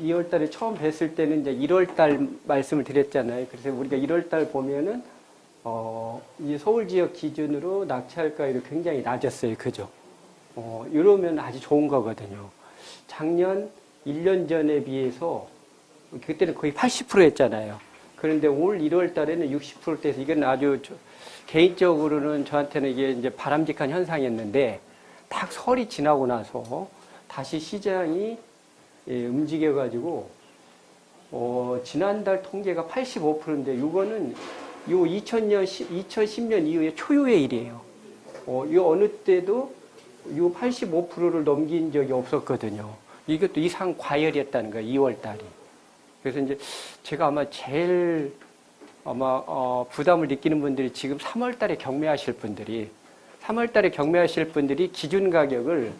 2월 달에 처음 뵀을 때는 이제 1월 달 말씀을 드렸잖아요. 그래서 우리가 1월 달 보면은, 이 서울 지역 기준으로 낙찰가율이 굉장히 낮았어요. 그죠? 이러면 아주 좋은 거거든요. 작년 1년 전에 비해서, 그때는 거의 80% 했잖아요. 그런데 올 1월 달에는 60%대에서 이건 아주 개인적으로는 저한테는 이게 이제 바람직한 현상이었는데, 딱 설이 지나고 나서 다시 시장이 움직여가지고, 지난달 통계가 85%인데, 이거는 요 2010년 이후에 초유의 일이에요. 요 어느 때도 요 85%를 넘긴 적이 없었거든요. 이것도 이상 과열이었다는 거예요, 2월 달이. 그래서 이제 제가 아마 제일 부담을 느끼는 분들이 지금 3월 달에 경매하실 분들이 3월 달에 경매하실 분들이 기준 가격을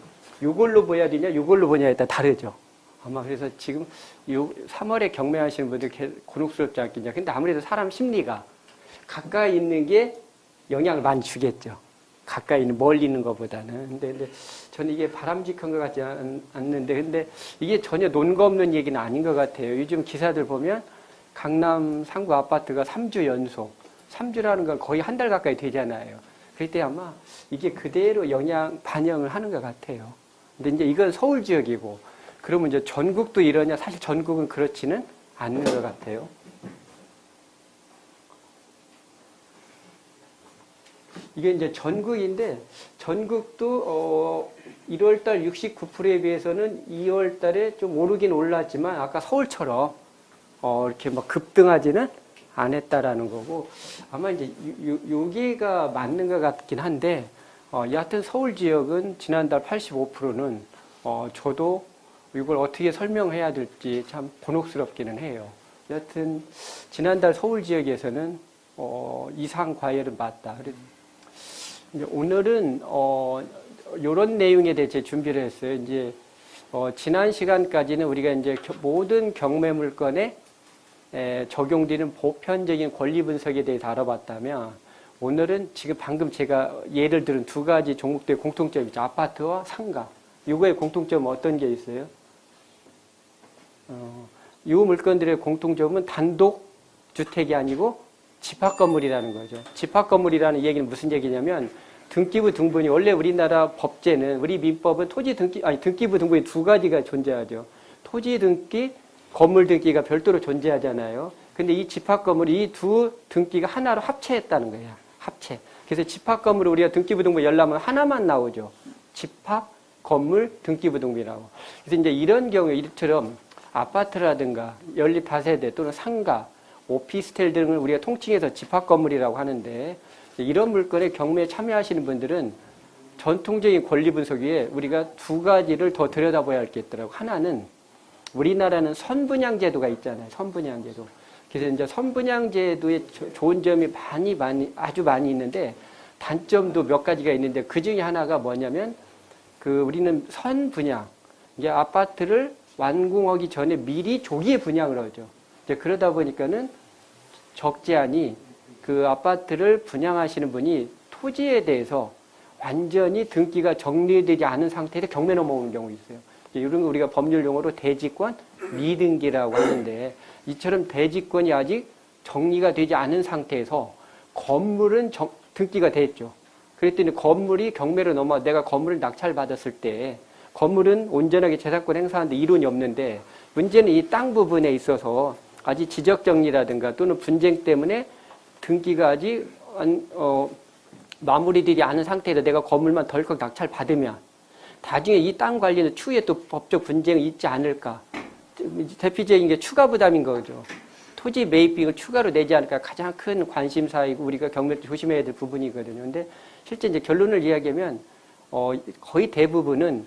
이걸로 봐야 되냐, 이걸로 보냐에 따라 다르죠. 아마 그래서 지금 요 3월에 경매하시는 분들 곤혹스럽지 않겠냐. 근데 아무래도 사람 심리가 가까이 있는 게 영향을 많이 주겠죠. 가까이 있는, 멀리 있는 것보다는. 근데 저는 이게 바람직한 것 같지 않는데, 근데 이게 전혀 논거 없는 얘기는 아닌 것 같아요. 요즘 기사들 보면 강남 상구 아파트가 3주 연속, 3주라는 건 거의 한 달 가까이 되잖아요. 그럴 때 아마 이게 그대로 반영을 하는 것 같아요. 근데 이제 이건 서울 지역이고, 그러면 이제 전국도 이러냐? 사실 전국은 그렇지는 않는 것 같아요. 이게 이제 전국인데, 전국도 1월달 69%에 비해서는 2월달에 좀 오르긴 올랐지만, 아까 서울처럼 이렇게 막 급등하지는 않았다라는 거고, 아마 이제 여기가 맞는 것 같긴 한데, 여하튼 서울 지역은 지난달 85%는 저도 이걸 어떻게 설명해야 될지 참 곤혹스럽기는 해요. 여하튼 지난달 서울 지역에서는 이상 과열은 맞다. 이제 오늘은 이런 내용에 대해 준비를 했어요. 이제 지난 시간까지는 우리가 이제 모든 경매 물건에 적용되는 보편적인 권리 분석에 대해서 알아봤다면, 오늘은 지금 방금 제가 예를 들은 두 가지 종목들의 공통점이 있죠. 아파트와 상가. 이거의 공통점은 어떤 게 있어요? 이 물건들의 공통점은 단독 주택이 아니고 집합 건물이라는 거죠. 집합 건물이라는 얘기는 무슨 얘기냐면, 등기부 등본이 원래 우리나라 법제는, 우리 민법은 등기부 등본이 두 가지가 존재하죠. 토지 등기, 건물 등기가 별도로 존재하잖아요. 근데 이 집합 건물, 이 두 등기가 하나로 합체했다는 거예요. 합체. 그래서 집합 건물을 우리가 등기부 등본 열라면 하나만 나오죠. 집합 건물 등기부 등본이라고. 그래서 이제 이런 경우에 이처럼 아파트라든가 연립 다세대 또는 상가, 오피스텔 등을 우리가 통칭해서 집합 건물이라고 하는데, 이런 물건에 경매에 참여하시는 분들은 전통적인 권리 분석 위에 우리가 두 가지를 더 들여다봐야 할 게 있더라고요. 하나는 우리나라는 선분양제도가 있잖아요. 선분양제도. 그래서 이제 선분양제도의 좋은 점이 아주 많이 있는데, 단점도 몇 가지가 있는데, 그 중에 하나가 뭐냐면, 우리는 선분양, 이제 아파트를 완공하기 전에 미리 조기에 분양을 하죠. 이제 그러다 보니까는 적재한이 그 아파트를 분양하시는 분이 토지에 대해서 완전히 등기가 정리되지 않은 상태에서 경매 넘어오는 경우 있어요. 이런 거 우리가 법률 용어로 대지권 미등기라고 하는데, 이처럼 대지권이 아직 정리가 되지 않은 상태에서 건물은 등기가 됐죠. 그랬더니 건물이 경매로 넘어, 내가 건물을 낙찰받았을 때 건물은 온전하게 재산권 행사하는데 이론이 없는데, 문제는 이 땅 부분에 있어서 아직 지적정리라든가 또는 분쟁 때문에 등기가 아직 마무리되지 않은 상태에서 내가 건물만 덜컥 낙찰받으면 나중에 이 땅 관리는 추후에 또 법적 분쟁이 있지 않을까. 대표적인 게 추가 부담인 거죠. 토지 매입비용을 추가로 내지 않을까 가장 큰 관심사이고 우리가 경매 조심해야 될 부분이거든요. 근데 실제 이제 결론을 이야기하면 거의 대부분은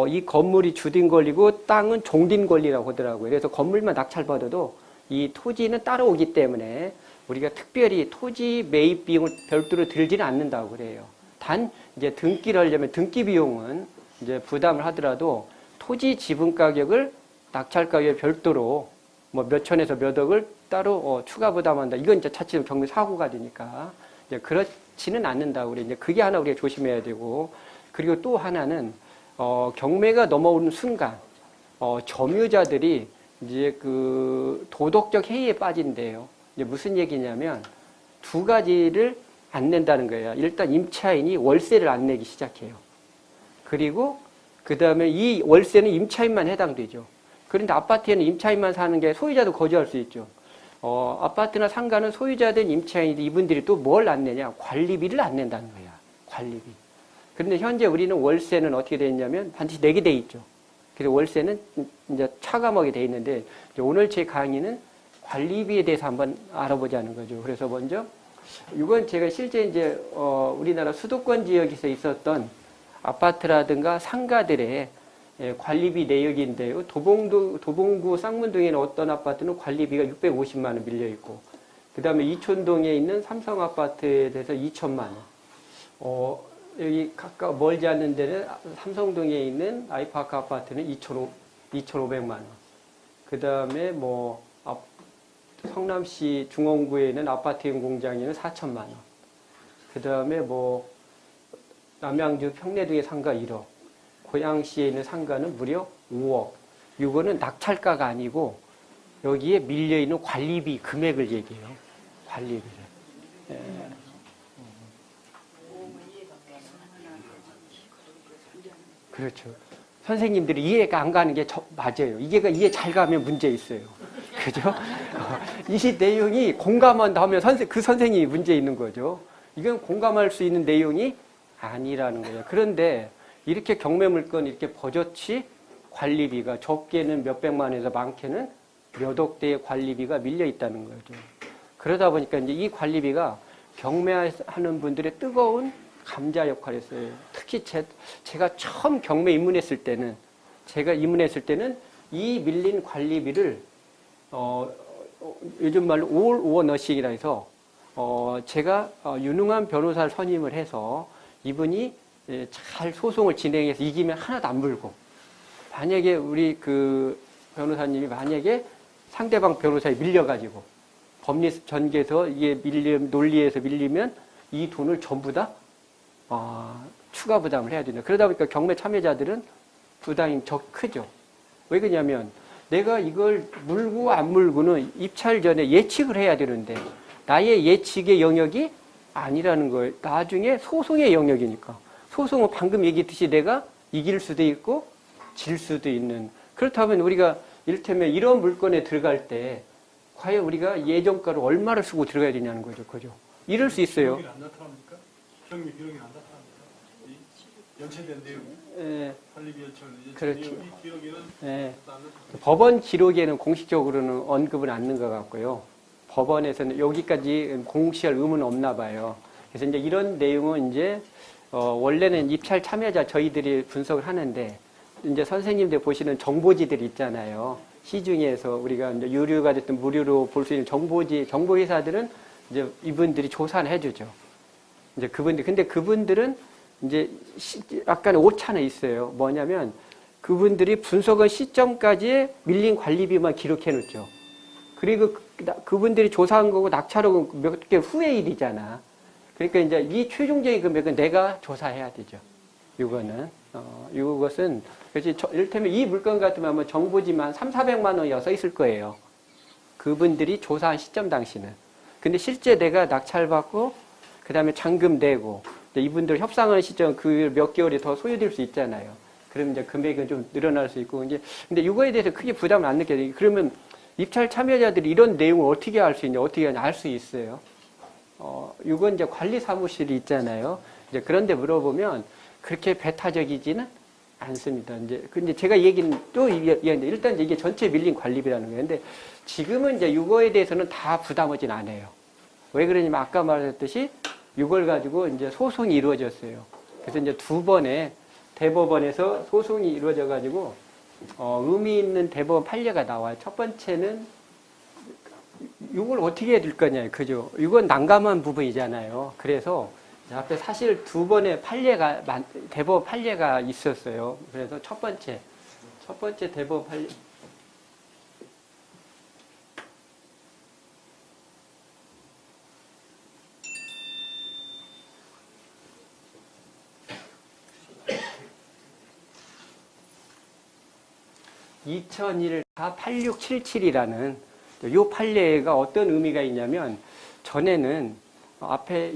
이 건물이 주된 권리고 땅은 종된 권리라고 하더라고요. 그래서 건물만 낙찰받아도 이 토지는 따라오기 때문에 우리가 특별히 토지 매입 비용을 별도로 들지는 않는다고 그래요. 단 이제 등기를 하려면 등기 비용은 이제 부담을 하더라도 토지 지분 가격을 낙찰 가격에 별도로 뭐 몇 천에서 몇 억을 따로 추가 부담한다. 이건 이제 차츰 경매 사고가 되니까 이제 그렇지는 않는다고 그래. 이제 그게 하나 우리가 조심해야 되고, 그리고 또 하나는 경매가 넘어오는 순간 점유자들이 이제 그 도덕적 해이에 빠진대요. 이제 무슨 얘기냐면 두 가지를 안 낸다는 거예요. 일단 임차인이 월세를 안 내기 시작해요. 그리고 그 다음에 이 월세는 임차인만 해당되죠. 그런데 아파트에는 임차인만 사는 게 소유자도 거주할 수 있죠. 아파트나 상가는 소유자된 임차인이 이분들이 또 뭘 안 내냐? 관리비를 안 낸다는 거야. 관리비. 그런데 현재 우리는 월세는 어떻게 되어 있냐면 반드시 내게 돼 있죠. 그래서 월세는 이제 차감하게 돼 있는데 오늘 제 강의는 관리비에 대해서 한번 알아보자는 거죠. 그래서 먼저 이건 제가 실제 이제 우리나라 수도권 지역에서 있었던 아파트라든가 상가들의 관리비 내역인데요. 도봉구 쌍문동에는 어떤 아파트는 관리비가 650만 원 밀려 있고, 그 다음에 이촌동에 있는 삼성 아파트에 대해서 2천만 원. 여기 가까워 멀지 않는 데는 삼성동에 있는 아이파크 아파트는 2,500만 원. 그 다음에 뭐 성남시 중원구에 있는 아파트형 공장에는 4천만 원. 그 다음에 뭐 남양주 평내동의 상가 1억. 고양시에 있는 상가는 무려 5억. 이거는 낙찰가가 아니고 여기에 밀려있는 관리비 금액을 얘기해요. 관리비를. 예. 그렇죠. 선생님들이 이해가 안 가는 게 맞아요. 이해 잘 가면 문제 있어요. 그죠? 이 내용이 공감한다 하면 그 선생님이 문제 있는 거죠. 이건 공감할 수 있는 내용이 아니라는 거예요. 그런데 이렇게 경매 물건 이렇게 버젓이 관리비가 적게는 몇백만 원에서 많게는 몇 억대의 관리비가 밀려 있다는 거죠. 그러다 보니까 이제 이 관리비가 경매하는 분들의 뜨거운 감자 역할을 했어요. 특히 제가 처음 경매 입문했을 때는 이 밀린 관리비를 요즘 말로 올 오어 너싱이라 해서 제가 유능한 변호사를 선임을 해서 이분이 잘 소송을 진행해서 이기면 하나도 안 물고, 만약에 우리 그 변호사님이 만약에 상대방 변호사에 밀려가지고 법리 전개에서 이게 논리에서 밀리면 이 돈을 전부 다 추가 부담을 해야 된다. 그러다 보니까 경매 참여자들은 부담이 크죠. 왜 그러냐면 내가 이걸 물고 안 물고는 입찰 전에 예측을 해야 되는데 나의 예측의 영역이 아니라는 거예요. 나중에 소송의 영역이니까. 소송은 방금 얘기했듯이 내가 이길 수도 있고 질 수도 있는. 그렇다면 우리가 이를테면 이런 물건에 들어갈 때 과연 우리가 예정가를 얼마를 쓰고 들어가야 되냐는 거죠. 그죠? 이럴 수 있어요. 기록이 안 나타납니까? 경매 기록이 안 나타납니까? 연체된 내용. 예. 관리비 연체. 그렇죠. 기록에는 예. 법원 기록에는 공식적으로는 언급은 않는 것 같고요. 법원에서는 여기까지 공시할 의무는 없나 봐요. 그래서 이제 이런 내용은 이제 원래는 입찰 참여자 저희들이 분석을 하는데 이제 선생님들 보시는 정보지들 있잖아요. 시중에서 우리가 이제 유료가 됐든 무료로 볼 수 있는 정보회사들은 이제 이분들이 조사를 해주죠. 이제 근데 그분들은 이제 약간 오차는 있어요. 뭐냐면 그분들이 분석한 시점까지의 밀린 관리비만 기록해 놓죠. 그리고 그분들이 조사한 거고 낙찰하고 몇 개 후의 일이잖아. 그러니까 이제 이 최종적인 금액은 내가 조사해야 되죠. 이것은 그래서 이를테면 이 물건 같으면 아마 정보지만 300~400만 원이 써 있을 거예요. 그분들이 조사한 시점 당시는. 근데 실제 내가 낙찰받고 그 다음에 잔금 내고 이분들 협상하는 시점 그 몇 개월이 더 소요될 수 있잖아요. 그러면 이제 금액은 좀 늘어날 수 있고 이제 근데 이거에 대해서 크게 부담을 안 느껴요. 그러면 입찰 참여자들이 이런 내용을 어떻게 알 수 있냐, 어떻게 알 수 있어요. 이건 이제 관리 사무실이 있잖아요. 이제 그런데 물어보면 그렇게 배타적이지는 않습니다. 근데 제가 얘기는 또 일단 이게 전체 밀린 관리비라는 거예요. 근데 지금은 이제 이거에 대해서는 다 부담하진 않아요. 왜 그러냐면 아까 말했듯이 이걸 가지고 이제 소송이 이루어졌어요. 그래서 이제 두 번의 대법원에서 소송이 이루어져 가지고 의미 있는 대법원 판례가 나와요. 첫 번째는 이걸 어떻게 해야 될 거냐, 그죠? 이건 난감한 부분이잖아요. 그래서 앞에 사실 두 번의 대법원 판례가 있었어요. 그래서 첫 번째 대법원 판례. 2001-8677이라는 요 판례가 어떤 의미가 있냐면, 전에는 앞에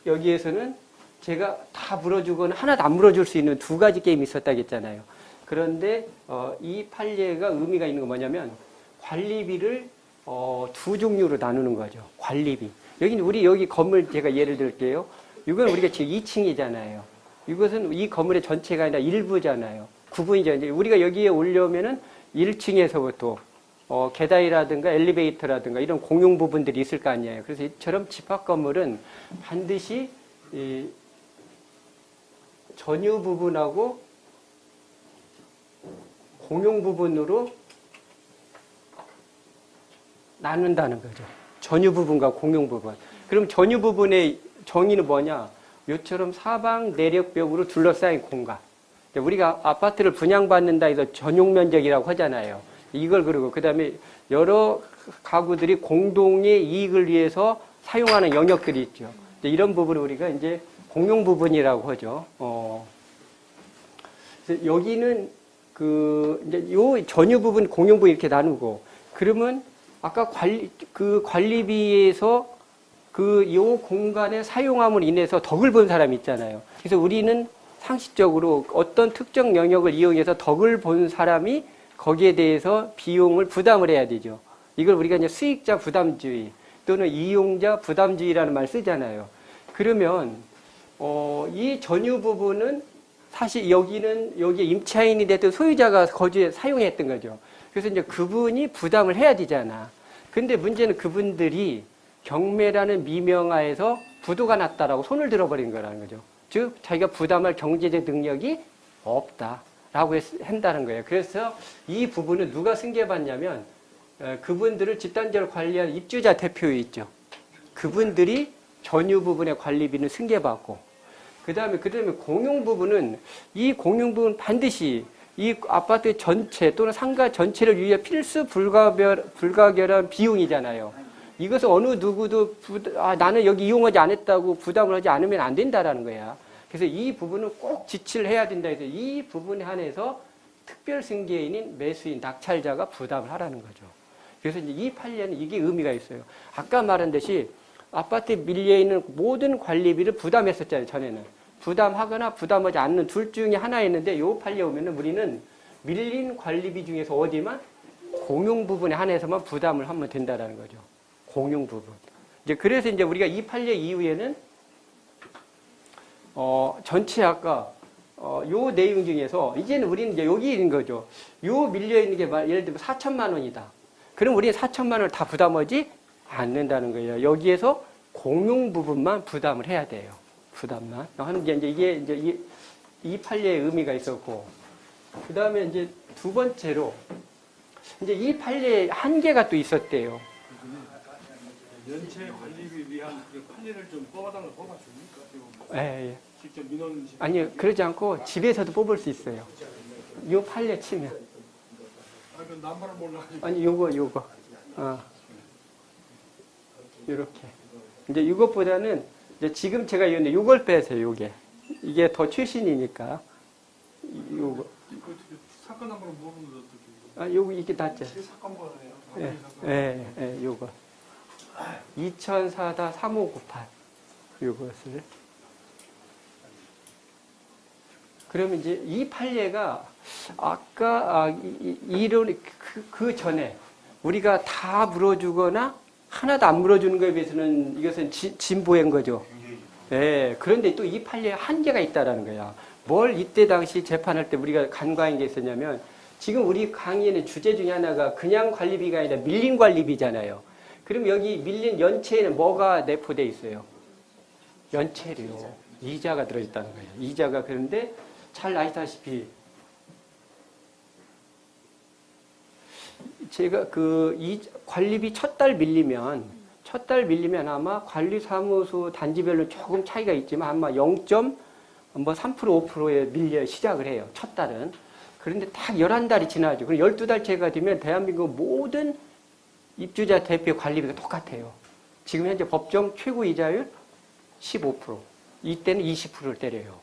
여기에서는 제가 다 물어주거나 하나도 안 물어줄 수 있는 두 가지 게임이 있었다고 했잖아요. 그런데 이 판례가 의미가 있는 건 뭐냐면, 관리비를 두 종류로 나누는 거죠. 관리비. 여기 건물 제가 예를 들게요. 이건 우리가 지금 2층이잖아요. 이것은 이 건물의 전체가 아니라 일부잖아요. 구분이죠. 이제 우리가 여기에 오려면은 1층에서부터 계단이라든가 엘리베이터라든가 이런 공용 부분들이 있을 거 아니에요. 그래서 이처럼 집합 건물은 반드시 이 전유 부분하고 공용 부분으로 나눈다는 거죠. 전유 부분과 공용 부분. 그럼 전유 부분의 정의는 뭐냐? 요처럼 사방 내력벽으로 둘러싸인 공간. 우리가 아파트를 분양받는다 해서 전용 면적이라고 하잖아요. 이걸 그러고 그다음에 여러 가구들이 공동의 이익을 위해서 사용하는 영역들이 있죠. 이런 부분을 우리가 이제 공용 부분이라고 하죠. 그래서 여기는 이제 요 전유 부분, 공용 부분 이렇게 나누고, 그러면 아까 관리비에서 요 공간의 사용함으로 인해서 덕을 본 사람이 있잖아요. 그래서 우리는 상식적으로 어떤 특정 영역을 이용해서 덕을 본 사람이 거기에 대해서 비용을 부담을 해야 되죠. 이걸 우리가 이제 수익자 부담주의 또는 이용자 부담주의라는 말 쓰잖아요. 그러면 이 전유 부분은 사실 여기에 임차인이 됐든 소유자가 거주해 사용했던 거죠. 그래서 이제 그분이 부담을 해야 되잖아. 근데 문제는 그분들이 경매라는 미명하에서 부도가 났다라고 손을 들어버린 거라는 거죠. 즉 자기가 부담할 경제적 능력이 없다라고 한다는 거예요. 그래서 이 부분은 누가 승계받냐면 그분들을 집단지를 관리한 입주자 대표에 있죠. 그분들이 전유 부분의 관리비는 승계받고, 그다음에 공용 부분은 이 공용 부분 반드시 이 아파트 전체 또는 상가 전체를 위해 필수 불가결한 비용이잖아요. 이것을 어느 누구도 나는 여기 이용하지 않았다고 부담을 하지 않으면 안 된다라는 거야. 그래서 이 부분은 꼭 지치를 해야 된다 해서 이 부분에 한해서 특별 승계인인 매수인 낙찰자가 부담을 하라는 거죠. 그래서 이제 이 판례는 이게 의미가 있어요. 아까 말한 듯이 아파트에 밀려있는 모든 관리비를 부담했었잖아요, 전에는. 부담하거나 부담하지 않는 둘 중에 하나였는데, 요 판례 오면은 우리는 밀린 관리비 중에서 어디만? 공용 부분에 한해서만 부담을 하면 된다라는 거죠. 공용 부분. 그래서 이제 우리가 이 판례 이후에는, 전체 아까, 요 내용 중에서, 이제는 우리는 이제 여기 있는 거죠. 요 밀려있는 게 예를 들면 4천만 원이다. 그럼 우리는 4천만 원을 다 부담하지 않는다는 거예요. 여기에서 공용 부분만 부담을 해야 돼요. 부담만. 하는 게 이게 이제 이 판례의 의미가 있었고, 그 다음에 이제 두 번째로, 이제 이 판례에 한계가 또 있었대요. 연체 관리비 위한 그 판례를 좀 뽑아줍니까? 예. 직접 민원. 아니요, 그러지 않고 집에서도 뽑을 수 있어요. 요 판례 치면. 그 남발을 몰라가지고. 아니, 요거. 요렇게. 이제 이것보다는 이제 지금 제가 이건데 요걸 빼세요, 요게. 이게 더 최신이니까. 요거. 사건 남발을 모르는데 어떻게. 요거 이게 낫죠. 사건 거네요. 예, 요거. 2004-3598. 요것을. 그러면 이제 이 판례가 아까 이론 그 전에 우리가 다 물어주거나 하나도 안 물어주는 것에 비해서는 이것은 진보인 거죠. 예. 그런데 또 이 판례에 한계가 있다라는 거야. 뭘 이때 당시 재판할 때 우리가 간과한 게 있었냐면, 지금 우리 강의에는 주제 중에 하나가 그냥 관리비가 아니라 밀린 관리비잖아요. 그럼 여기 밀린 연체에는 뭐가 내포되어 있어요? 연체료. 이자가 들어있다는 거예요. 이자가. 그런데 잘 아시다시피 제가 이 관리비 첫 달 밀리면 아마 관리사무소 단지별로 조금 차이가 있지만 아마 0.3% 5%에 밀려 시작을 해요. 첫 달은. 그런데 딱 11달이 지나죠. 그럼 12달째가 되면 대한민국 모든 입주자 대표 관리비가 똑같아요. 지금 현재 법정 최고 이자율 15%. 이때는 20%를 때려요.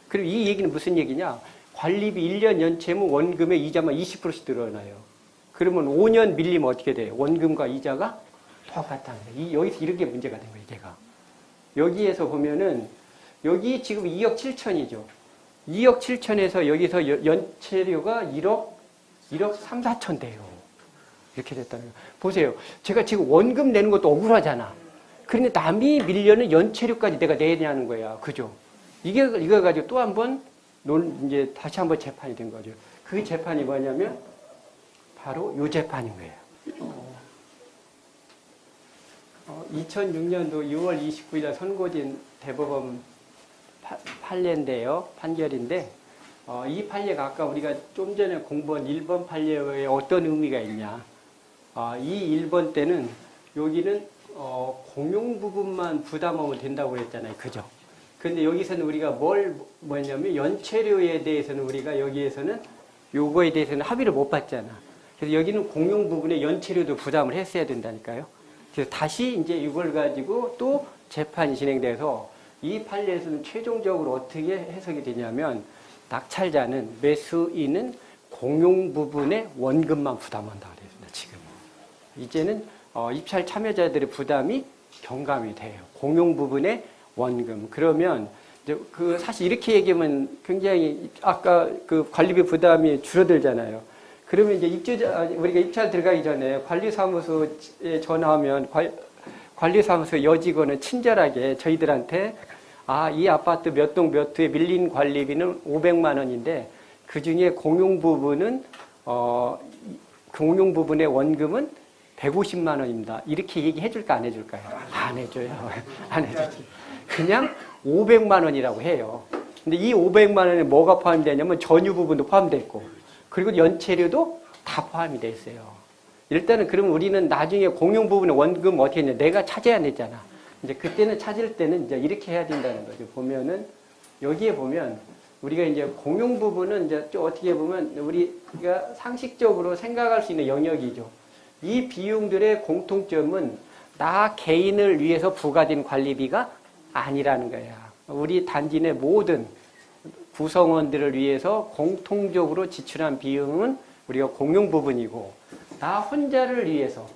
그리고 이 얘기는 무슨 얘기냐? 관리비 1년 연체면 원금의 이자만 20%씩 늘어나요. 그러면 5년 밀리면 어떻게 돼요? 원금과 이자가 똑같다는 거예요. 여기서 이렇게 문제가 된 거예요, 제가. 여기에서 보면은, 여기 지금 2억 7천이죠. 2억 7천에서 여기서 연체료가 1억 3, 4천 돼요. 이렇게 됐다는 거예요. 보세요. 제가 지금 원금 내는 것도 억울하잖아. 그런데 남이 밀려는 연체료까지 내가 내냐는 거야. 그죠? 이거 가지고 또 한 번, 이제 다시 한번 재판이 된 거죠. 그 재판이 뭐냐면, 바로 요 재판인 거예요. 2006년도 6월 29일 선고된 대법원 판례인데요. 판결인데, 이 판례가 아까 우리가 좀 전에 공부한 1번 판례에 어떤 의미가 있냐. 이 1번 때는 여기는 공용 부분만 부담하면 된다고 그랬잖아요. 그죠? 근데 여기서는 우리가 뭐냐면 연체료에 대해서는 우리가 여기에서는 요거에 대해서는 합의를 못 봤잖아. 그래서 여기는 공용 부분에 연체료도 부담을 했어야 된다니까요. 그래서 다시 이제 이걸 가지고 또 재판이 진행돼서 이 판례에서는 최종적으로 어떻게 해석이 되냐면 낙찰자는 매수인은 공용 부분의 원금만 부담한다 그랬습니다. 지금 이제는 입찰 참여자들의 부담이 경감이 돼요. 공용 부분의 원금. 그러면 이제 사실 이렇게 얘기하면 굉장히 아까 그 관리비 부담이 줄어들잖아요. 그러면 이제 우리가 입찰 들어가기 전에 관리사무소에 전화하면 관리사무소 여직원은 친절하게 저희들한테 이 아파트 몇 동 몇 호에 밀린 관리비는 500만 원인데 그 중에 공용 부분의 원금은 150만 원입니다. 이렇게 얘기해 줄까 안 해줄까요? 안 해줘요. 안 해주지. 그냥 500만 원이라고 해요. 근데 이 500만 원에 뭐가 포함되냐면 전유 부분도 포함되어 있고 그리고 연체료도 다 포함이 돼 있어요. 일단은 그러면 우리는 나중에 공용 부분의 원금 어떻게 했냐? 내가 찾아야 되잖아. 이제 그때는 찾을 때는 이제 이렇게 해야 된다는 거죠. 보면은 여기에 보면 우리가 이제 공용 부분은 이제 좀 어떻게 보면 우리가 상식적으로 생각할 수 있는 영역이죠. 이 비용들의 공통점은 나 개인을 위해서 부과된 관리비가 아니라는 거야. 우리 단지 내 모든 구성원들을 위해서 공통적으로 지출한 비용은 우리가 공용 부분이고 나 혼자를 위해서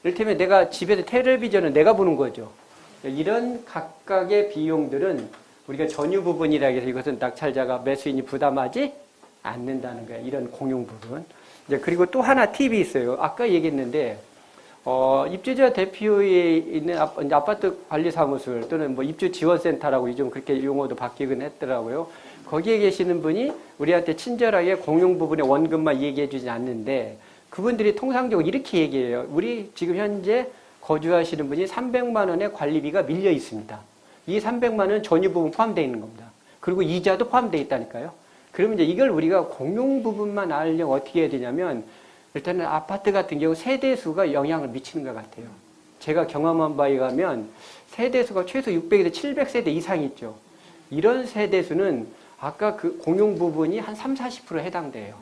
이를테면 내가 집에서 텔레비전을 내가 보는 거죠. 이런 각각의 비용들은 우리가 전유 부분이라 해서 이것은 낙찰자가 매수인이 부담하지 않는다는 거야. 이런 공용 부분. 이제 그리고 또 하나 팁이 있어요. 아까 얘기했는데 입주자 대표에 있는 아파트 관리사무소 또는 뭐 입주지원센터라고 요즘 그렇게 용어도 바뀌긴 했더라고요. 거기에 계시는 분이 우리한테 친절하게 공용 부분의 원금만 얘기해 주진 않는데 그분들이 통상적으로 이렇게 얘기해요. 우리 지금 현재 거주하시는 분이 300만 원의 관리비가 밀려 있습니다. 이 300만 원은 전유 부분 포함되어 있는 겁니다. 그리고 이자도 포함되어 있다니까요. 그러면 이제 이걸 우리가 공용 부분만 알려면 어떻게 해야 되냐면 일단은 아파트 같은 경우 세대수가 영향을 미치는 것 같아요. 제가 경험한 바에 가면 세대수가 최소 600에서 700세대 이상 있죠. 이런 세대수는 아까 그 공용 부분이 한 30, 40% 해당돼요.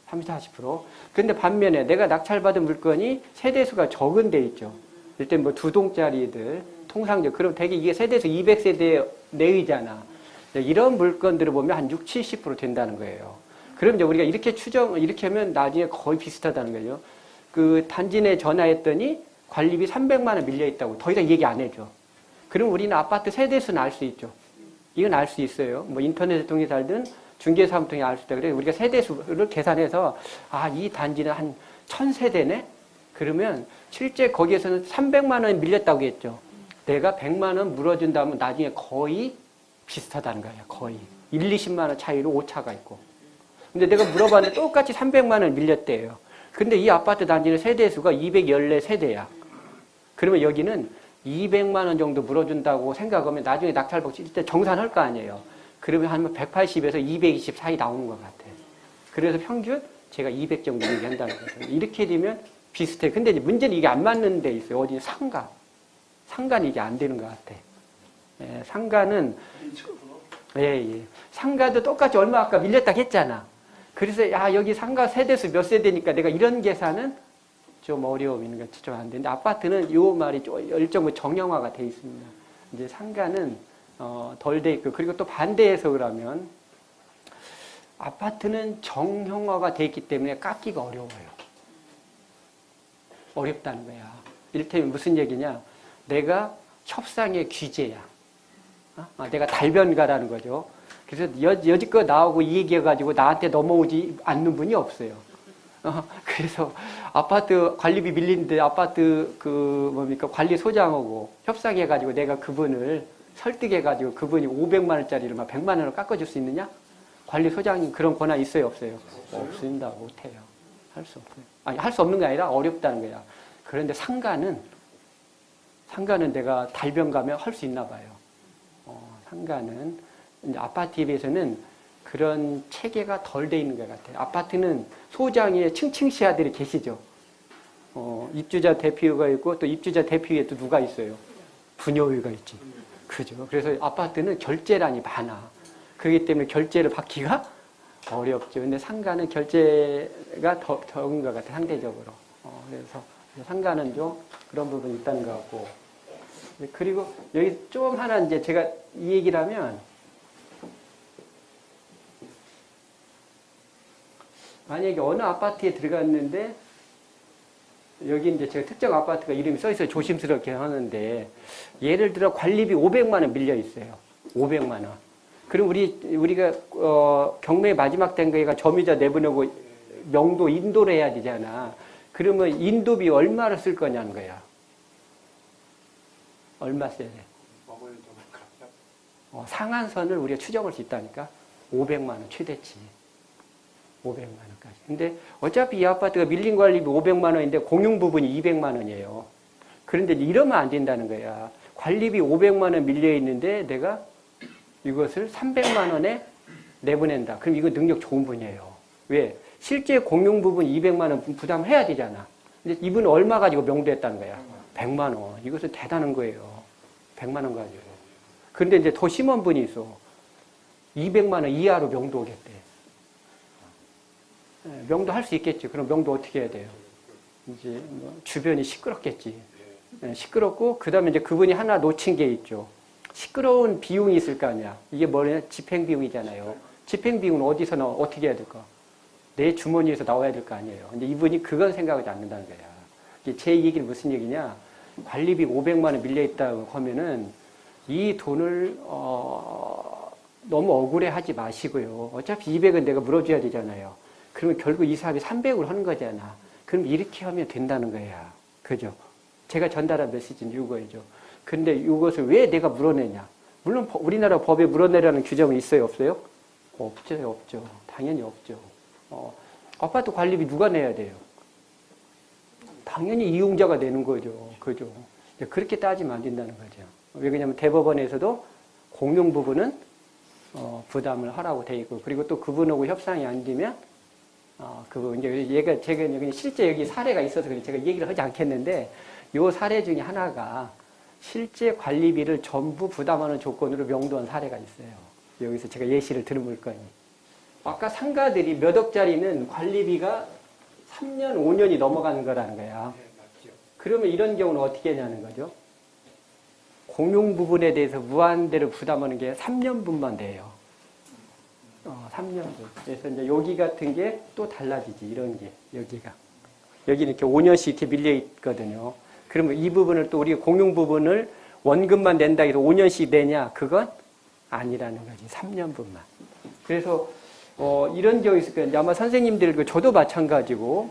30, 40%. 근데 반면에 내가 낙찰받은 물건이 세대수가 적은 데 있죠. 일단 뭐 2동짜리들, 통상적, 그럼 대개 이게 세대수 200세대 내의잖아. 이런 물건들을 보면 한 60, 70% 된다는 거예요. 그럼 이제 우리가 이렇게 하면 나중에 거의 비슷하다는 거죠. 그 단지 내 전화했더니 관리비 300만 원 밀려 있다고 더 이상 얘기 안 해줘. 그럼 우리는 아파트 세대수는 알 수 있죠. 이건 알 수 있어요. 뭐 인터넷을 통해 살든 중개사무를 통해 알 수 있다. 그래서 우리가 세대수를 계산해서 이 단지는 한 1000세대네? 그러면 실제 거기에서는 300만 원이 밀렸다고 했죠. 내가 100만 원 물어준다면 나중에 거의 비슷하다는 거예요. 거의. 1, 20만 원 차이로 오차가 있고. 근데 내가 물어봤는데 똑같이 300만 원 밀렸대요. 근데 이 아파트 단지는 세대수가 214세대야. 그러면 여기는 200만 원 정도 물어준다고 생각하면 나중에 낙찰받고 일단 정산할 거 아니에요. 그러면 한 180에서 220 사이 나오는 것 같아요. 그래서 평균 제가 200 정도 얘기한다는 거죠. 이렇게 되면 비슷해. 근데 이제 문제는 이게 안 맞는 데 있어요. 어디 상가. 상가는 이게 안 되는 것 같아. 예, 상가는 예. 상가도 똑같이 얼마 아까 밀렸다고 했잖아. 그래서 여기 상가 세대수 몇 세대니까 내가 이런 계산은 좀 어려움 있는 것 좀 안 되는데 아파트는 요 말이 좀 일정 정형화가 돼 있습니다. 이제 상가는 덜 돼 있고 그리고 또 반대 해석을 하면 아파트는 정형화가 돼 있기 때문에 깎기가 어려워요. 어렵다는 거야. 이를테면 무슨 얘기냐? 내가 협상의 귀재야. 내가 달변가라는 거죠. 그래서 여지껏 나오고 이 얘기해가지고 나한테 넘어오지 않는 분이 없어요. 그래서 아파트 관리비 밀리는데 아파트 관리소장하고 협상해가지고 내가 그분을 설득해가지고 그분이 500만 원짜리를 막 100만 원을 깎아줄 수 있느냐? 관리소장님 그런 권한 있어요, 없어요? 없습니다. 못해요. 할 수 없어요. 아니, 할 수 없는 게 아니라 어렵다는 거야. 그런데 상가는 내가 달변 가면 할 수 있나 봐요. 상가는 이제 아파트에 비해서는 그런 체계가 덜 돼 있는 것 같아요. 아파트는 소장에 층층시아들이 계시죠. 입주자 대표가 있고 또 입주자 대표에 또 누가 있어요? 분여회가 있지. 그죠. 그래서 아파트는 결제란이 많아. 그렇기 때문에 결제를 받기가 어렵죠. 근데 상가는 결제가 더 적은 것 같아요. 상대적으로. 그래서 상가는 좀 그런 부분이 있다는 것 같고. 그리고 여기 좀 하나 이제 제가 이 얘기를 하면 만약에 어느 아파트에 들어갔는데 여기 이제 제가 특정 아파트가 이름이 써 있어요. 조심스럽게 하는데 예를 들어 관리비 500만 원 밀려 있어요. 500만 원. 그럼 우리가 경매 마지막 단계가 점유자 내보내고 명도 인도를 해야 되잖아. 그러면 인도비 얼마를 쓸 거냐는 거야. 얼마 써야 돼? 상한선을 우리가 추정할 수 있다니까. 500만 원 최대치. 500만 원까지. 근데 어차피 이 아파트가 밀린 관리비 500만 원인데 공용 부분이 200만 원이에요. 그런데 이러면 안 된다는 거야. 관리비 500만 원 밀려 있는데 내가 이것을 300만 원에 내보낸다. 그럼 이거 능력 좋은 분이에요. 왜? 실제 공용 부분 200만 원 부담해야 되잖아. 근데 이분은 얼마 가지고 명도했다는 거야? 100만 원. 이것은 대단한 거예요. 100만 원 가지고. 그런데 이제 더 심한 분이 있어. 200만 원 이하로 명도하겠대. 명도 할 수 있겠지. 그럼 명도 어떻게 해야 돼요? 이제 뭐 주변이 시끄럽겠지. 시끄럽고 그다음에 이제 그분이 하나 놓친 게 있죠. 시끄러운 비용이 있을 거 아니야. 이게 뭐냐? 집행 비용이잖아요. 집행 비용은 어디서 어떻게 해야 될까? 내 주머니에서 나와야 될 거 아니에요. 근데 이분이 그건 생각하지 않는다는 거야. 제 얘기는 무슨 얘기냐? 관리비 500만 원 밀려 있다고 하면은 이 돈을 너무 억울해하지 마시고요. 어차피 200은 내가 물어줘야 되잖아요. 그러면 결국 이 사람이 300을 하는 거잖아. 그럼 이렇게 하면 된다는 거야. 그죠? 제가 전달한 메시지는 이거죠. 근데 이것을 왜 내가 물어내냐? 물론 우리나라 법에 물어내라는 규정은 있어요, 없어요? 없죠. 당연히 없죠. 아파트 관리비 누가 내야 돼요? 당연히 이용자가 내는 거죠. 그죠? 그렇게 따지면 안 된다는 거죠. 왜 그러냐면 대법원에서도 공용 부분은 부담을 하라고 돼 있고, 그리고 또 그분하고 협상이 안 되면 그분 이제 제가 여기 실제 여기 사례가 있어서 제가 얘기를 하지 않겠는데, 요 사례 중에 하나가 실제 관리비를 전부 부담하는 조건으로 명도한 사례가 있어요. 여기서 제가 예시를 들을 거니. 아까 상가들이 몇 억짜리는 관리비가 3년, 5년이 넘어가는 거라는 거야. 그러면 이런 경우는 어떻게 하냐는 거죠. 공용 부분에 대해서 무한대로 부담하는 게 3년분만 돼요. 3년분. 그래서 이제 여기 같은 게 또 달라지지. 이런 게 여기가. 여기는 이렇게 5년씩 이렇게 밀려 있거든요. 그러면 이 부분을 또 우리가 공용 부분을 원금만 낸다 해서 5년씩 내냐? 그건 아니라는 거지. 3년분만. 그래서 이런 경우 있을 거예요. 아마 선생님들, 저도 마찬가지고,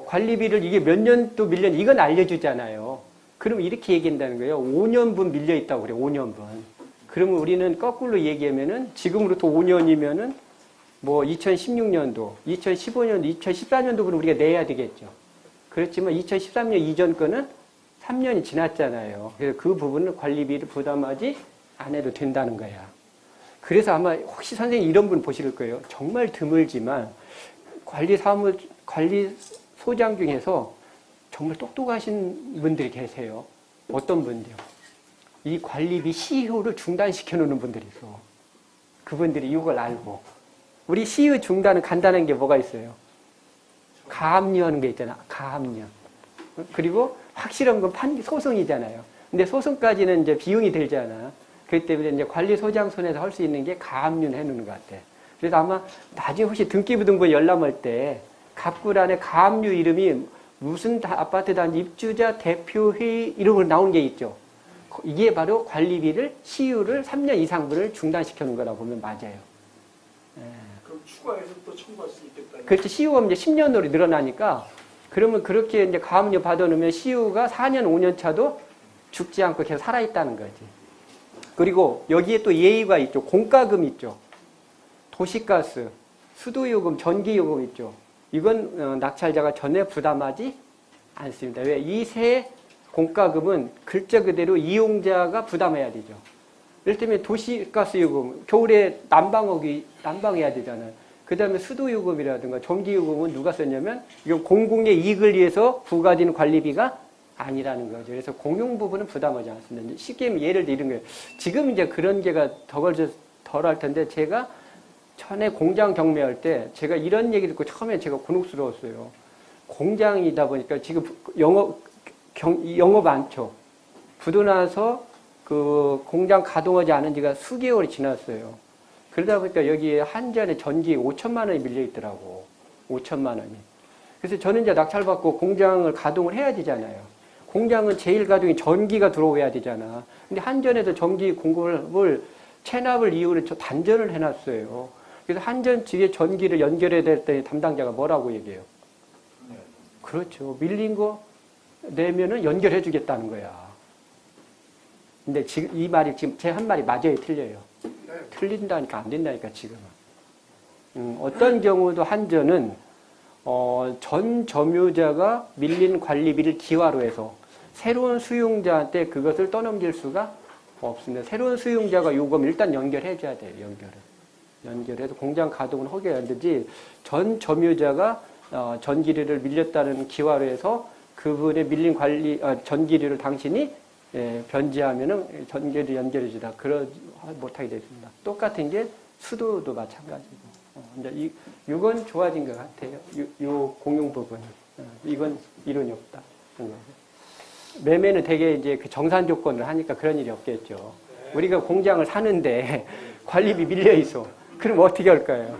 관리비를 이게 몇 년 또 밀려, 이건 알려주잖아요. 그러면 이렇게 얘기한다는 거예요. 5년분 밀려 있다고 그래요. 5년분. 그러면 우리는 거꾸로 얘기하면은, 지금으로부터 5년이면은, 뭐, 2016년도, 2015년도, 2014년도분은 우리가 내야 되겠죠. 그렇지만 2013년 이전 거는 3년이 지났잖아요. 그래서 그 부분은 관리비를 부담하지 안 해도 된다는 거야. 그래서 아마 혹시 선생님 이런 분 보실 거예요. 정말 드물지만 관리소장 중에서 정말 똑똑하신 분들이 계세요. 어떤 분들요? 이 관리비 시효를 중단시켜 놓는 분들이 있어. 그분들이 이걸 알고. 우리 시효 중단은 간단한 게 뭐가 있어요? 가압류하는 게 있잖아. 가압류. 그리고 확실한 건 소송이잖아요. 근데 소송까지는 이제 비용이 들잖아. 그렇기 때문에 이제 관리소장 손에서 할 수 있는 게 가압류는 해놓는 것 같아. 그래서 아마 나중에 혹시 등기부등본 열람할 때 갑굴 안에 가압류 이름이 무슨 아파트 단지 입주자 대표회의 이름으로 나오는 게 있죠. 이게 바로 관리비를 시효를 3년 이상분을 중단시켜 놓은 거라고 보면 맞아요. 그럼 추가해서 또 청구할 수 있겠다. 그렇죠. 시효가 이제 10년으로 늘어나니까 그러면 그렇게 이제 가압류 받아놓으면 시효가 4년, 5년 차도 죽지 않고 계속 살아있다는 거지. 그리고 여기에 또 예의가 있죠. 공과금 있죠. 도시가스, 수도요금, 전기요금 있죠. 이건 낙찰자가 전에 부담하지 않습니다. 왜? 이 세 공과금은 글자 그대로 이용자가 부담해야 되죠. 예를 들면 도시가스요금, 겨울에 난방해야 되잖아요. 그 다음에 수도요금이라든가 전기요금은 누가 썼냐면 이건 공공의 이익을 위해서 부과되는 관리비가 아니라는 거죠. 그래서 공용 부분은 부담하지 않습니다. 쉽게 예를 들어 이런 거예요. 지금 이제 그런 게가 덜할 텐데 제가 전에 공장 경매할 때 제가 이런 얘기 듣고 처음에 제가 곤혹스러웠어요. 공장이다 보니까 지금 영업 많죠. 부도나서 그 공장 가동하지 않은 지가 수개월이 지났어요. 그러다 보니까 여기에 한 잔에 전기 5천만 원이 밀려 있더라고. 5천만 원이. 그래서 저는 이제 낙찰받고 공장을 가동을 해야 되잖아요. 공장은 제일 가동이 전기가 들어오야 되잖아. 근데 한전에서 전기 공급을 체납을 이유로 저 단전을 해놨어요. 그래서 한전 측에 전기를 연결해야 될 때 담당자가 뭐라고 얘기해요? 그렇죠. 밀린 거 내면은 연결해 주겠다는 거야. 근데 지금 이 말이 지금 제 한 말이 맞아요, 틀려요? 틀린다니까 안 된다니까 지금은. 어떤 경우도 한전은 전 점유자가 밀린 관리비를 기화로 해서 새로운 수용자한테 그것을 떠넘길 수가 없습니다. 새로운 수용자가 요금 일단 연결해 줘야 돼요. 연결해서 공장 가동을 하게 해야 되지 전 점유자가 전기료를 밀렸다는 기화로 해서 그분의 밀린 전기료를 당신이 변제하면은 전기료 연결해 주다. 그러지 못하게 되습니다. 똑같은 게 수도도 마찬가지고. 이제 이건 좋아진 것 같아요. 요 공용 부분. 이건 이론이 없다. 매매는 되게 이제 그 정산 조건을 하니까 그런 일이 없겠죠. 우리가 공장을 사는데 관리비 밀려 있어. 그럼 어떻게 할까요?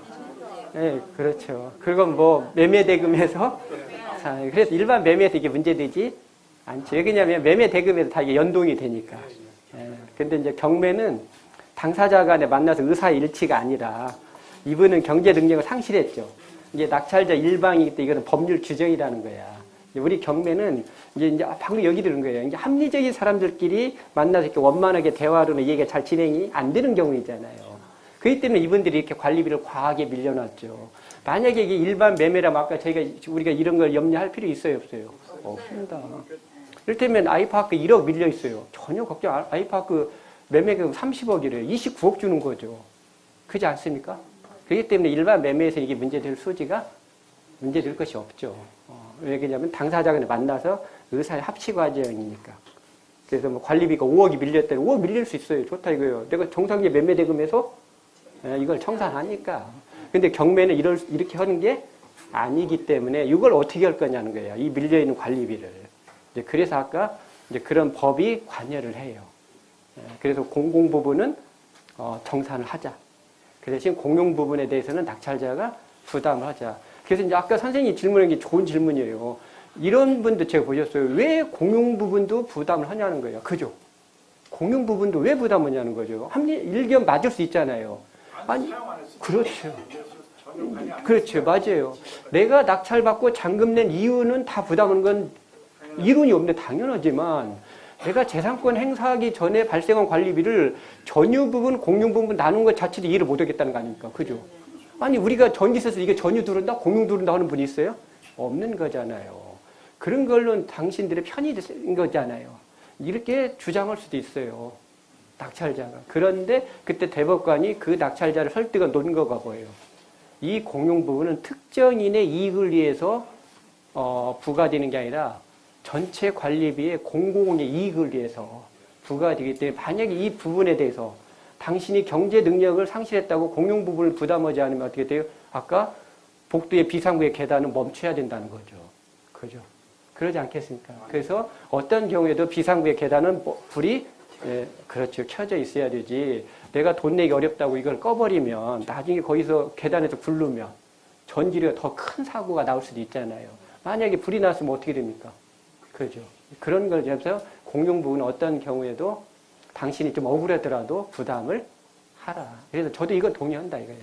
네, 그렇죠. 그건 뭐 매매 대금에서 그래서 일반 매매에서 이게 문제되지 않죠. 왜냐하면 매매 대금에서 다 이게 연동이 되니까. 근데 이제 경매는 당사자 간에 만나서 의사일치가 아니라 이분은 경제 능력을 상실했죠. 이제 낙찰자 일방이기 때문에 이거는 법률 규정이라는 거야. 우리 경매는 이제 방금 여기 들은 거예요. 이제 합리적인 사람들끼리 만나서 이렇게 원만하게 대화로는 얘기가 잘 진행이 안 되는 경우 있잖아요. 그렇기 때문에 이분들이 이렇게 관리비를 과하게 밀려놨죠. 만약에 이게 일반 매매라면 아까 우리가 이런 걸 염려할 필요 있어요, 없어요? 없습니다. 이를테면 아이파크 1억 밀려 있어요. 전혀 걱정 아이파크 매매금 30억이래요. 29억 주는 거죠. 그렇지 않습니까? 그렇기 때문에 일반 매매에서 이게 문제될 것이 없죠. 왜냐하면 당사자 간에 만나서 의사의 합치 과정이니까. 그래서 뭐 관리비가 5억이 밀렸다니 5억 밀릴 수 있어요. 좋다 이거예요. 내가 정상적인 매매 대금에서 이걸 청산하니까. 근데 경매는 이렇게 하는 게 아니기 때문에 이걸 어떻게 할 거냐는 거예요. 이 밀려있는 관리비를. 이제 그래서 아까 이제 그런 법이 관여를 해요. 그래서 공공 부분은 정산을 하자. 그 대신 공용 부분에 대해서는 낙찰자가 부담을 하자. 그래서 이제 아까 선생님이 질문한 게 좋은 질문이에요. 이런 분도 제가 보셨어요. 왜 공용 부분도 부담을 하냐는 거예요. 그죠? 공용 부분도 왜 부담하냐는 거죠. 일견 맞을 수 있잖아요. 아니, 그렇죠. 그렇죠. 맞아요. 내가 낙찰받고 잔금 낸 이유는 다 부담하는 건 이론이 없는데 당연하지만 내가 재산권 행사하기 전에 발생한 관리비를 전유 부분, 공용 부분 나눈 것 자체도 이해를 못하겠다는 거 아닙니까? 그죠? 아니, 우리가 전기세에서 이게 전유 들은다, 공용 들은다 하는 분이 있어요? 없는 거잖아요. 그런 걸로는 당신들의 편이 된 거잖아요. 이렇게 주장할 수도 있어요. 낙찰자가. 그런데 그때 대법관이 그 낙찰자를 설득한 논거가 뭐예요? 이 공용 부분은 특정인의 이익을 위해서 부과되는 게 아니라 전체 관리비의 공공의 이익을 위해서 부과되기 때문에 만약에 이 부분에 대해서 당신이 경제 능력을 상실했다고 공용 부분을 부담하지 않으면 어떻게 돼요? 아까 복도의 비상구의 계단은 멈춰야 된다는 거죠. 그죠? 그러지 않겠습니까? 그래서 어떤 경우에도 비상구의 계단은 불이 예, 그렇죠. 켜져 있어야 되지. 내가 돈 내기 어렵다고 이걸 꺼버리면 나중에 거기서 계단에서 굴르면 전기료가 더 큰 사고가 나올 수도 있잖아요. 만약에 불이 났으면 어떻게 됩니까? 그죠. 그런 걸 해서 공용부는 어떤 경우에도 당신이 좀 억울하더라도 부담을 하라. 그래서 저도 이건 동의한다 이거야.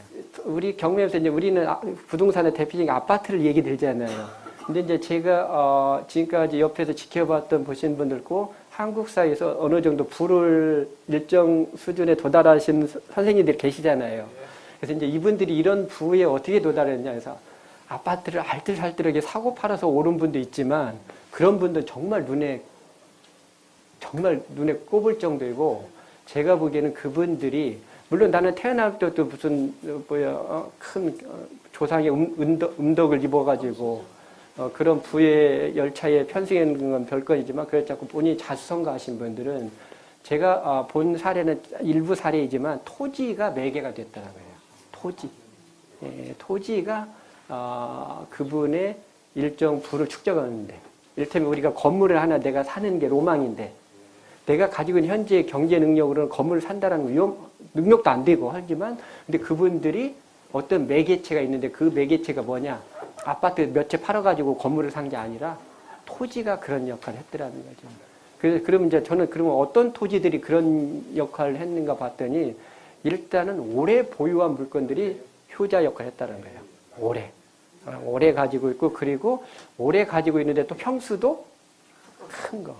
우리 경매에서 이제 우리는 부동산의 대표적인 아파트를 얘기 들잖아요. 근데 이제 제가 지금까지 옆에서 지켜봤던 보신 분들고 한국 사회에서 어느 정도 부를 일정 수준에 도달하신 선생님들이 계시잖아요. 그래서 이제 이분들이 이런 부에 어떻게 도달했냐 해서 아파트를 알뜰살뜰하게 사고 팔아서 오른 분도 있지만 그런 분들 정말 눈에 꼽을 정도이고 제가 보기에는 그분들이 물론 나는 태어날 때도 무슨 큰 조상의 음덕을 입어가지고 그런 부의 열차에 편승하는 건 별건이지만 그렇지 않고 본인이 자수성가하신 분들은 제가 본 사례는 일부 사례이지만 토지가 매개가 됐다는 거예요. 토지. 예, 토지가 그분의 일정 부를 축적하는데 이를테면 우리가 건물을 하나 내가 사는 게 로망인데 내가 가지고 있는 현재 경제 능력으로는 건물을 산다는 능력도 안 되고 하지만 근데 그분들이 어떤 매개체가 있는데 그 매개체가 뭐냐 아파트 몇 채 팔아가지고 건물을 산 게 아니라 토지가 그런 역할을 했더라는 거죠. 그래서 그러면 이제 저는 그러면 어떤 토지들이 그런 역할을 했는가 봤더니 일단은 오래 보유한 물건들이 효자 역할을 했다는 거예요. 오래 가지고 있고 그리고 오래 가지고 있는데 또 평수도 큰 거.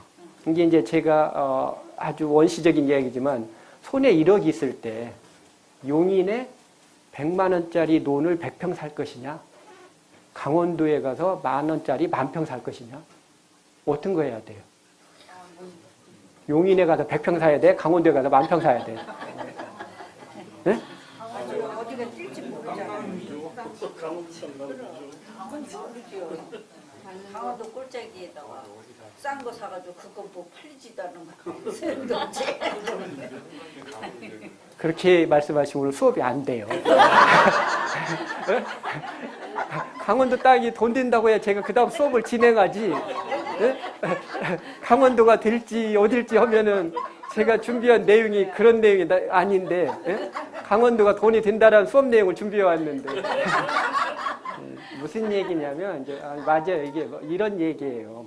이게 이제 제가 아주 원시적인 이야기지만 손에 1억이 있을 때 용인에 100만 원짜리 논을 100평 살 것이냐 강원도에 가서 10,000원짜리 10,000평 살 것이냐 어떤 거 해야 돼요? 용인에 가서 100평 사야 돼? 강원도에 가서 10,000평 사야 돼? 네? 어디가 뛸지 모르잖아요. 강원도 꼴짝이에다가 싼 거 사가지고 그거 뭐 팔리지도 않은 거. 그렇게 말씀하시면 오늘 수업이 안 돼요. 강원도 땅이 돈 된다고 해야 제가 그 다음 수업을 진행하지. 강원도가 될지 어딜지 하면은 제가 준비한 내용이 그런 내용이 아닌데 강원도가 돈이 된다라는 수업 내용을 준비해 왔는데 무슨 얘기냐면 이제 맞아요. 이게 이런 얘기예요.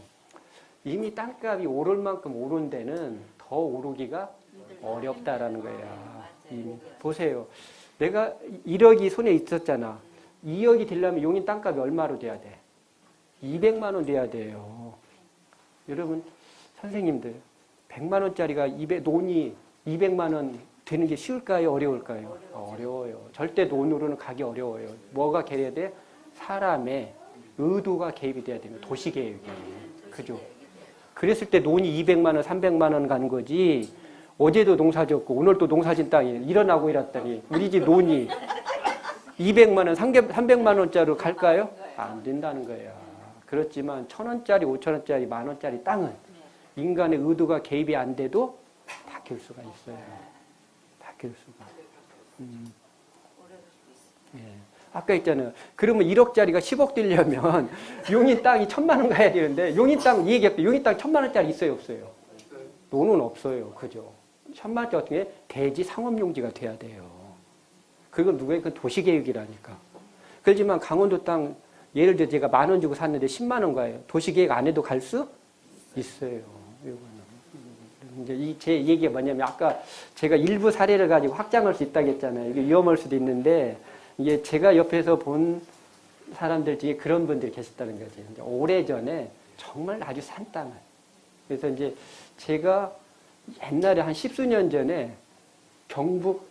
이미 땅값이 오를 만큼 오른 데는 더 오르기가 어렵다라는 거예요. 이미 보세요. 내가 1억이 손에 있었잖아. 2억이 되려면 용인 땅값이 얼마로 돼야 돼? 200만 원 돼야 돼요. 여러분 선생님들 100만 원짜리가 논이 200만 원 되는 게 쉬울까요? 어려울까요? 어려워요. 절대 논으로는 가기 어려워요. 뭐가 개입돼야 돼? 사람의 의도가 개입이 돼야 됩니다. 도시계획이. 그죠? 그랬을 때 논이 200만 원, 300만 원 가는 거지. 어제도 농사 졌고 오늘도 농사진 땅이 일어나고 이랬더니 우리 집 논이 200만 원, 300만 원짜리로 갈까요? 안 된다는 거예요. 그렇지만 1,000원짜리, 5,000원짜리, 10,000원짜리 땅은 인간의 의도가 개입이 안 돼도 바뀔 수가 있어요. 바뀔 수가. 예. 아까 했잖아요. 그러면 1억짜리가 10억 되려면 용인 땅이 1,000만 원 가야 되는데 용인 땅 얘기했고 용인 땅 1,000만 원짜리 있어요, 없어요? 논은 없어요. 그죠? 1,000만 원짜리 어떻게 대지 상업용지가 돼야 돼요. 그건 누구의 그 도시계획이라니까. 그렇지만 강원도 땅 예를 들어 제가 10,000원 주고 샀는데 10만 원 가요. 도시계획 안 해도 갈 수 있어요. 이거는. 이제 제 얘기가 뭐냐면 아까 제가 일부 사례를 가지고 확장할 수 있다고 했잖아요. 이게 위험할 수도 있는데 이게 제가 옆에서 본 사람들 중에 그런 분들이 계셨다는 거지. 이제 오래전에 정말 아주 산 땅을. 그래서 이제 제가 옛날에 한 10수년 전에 경북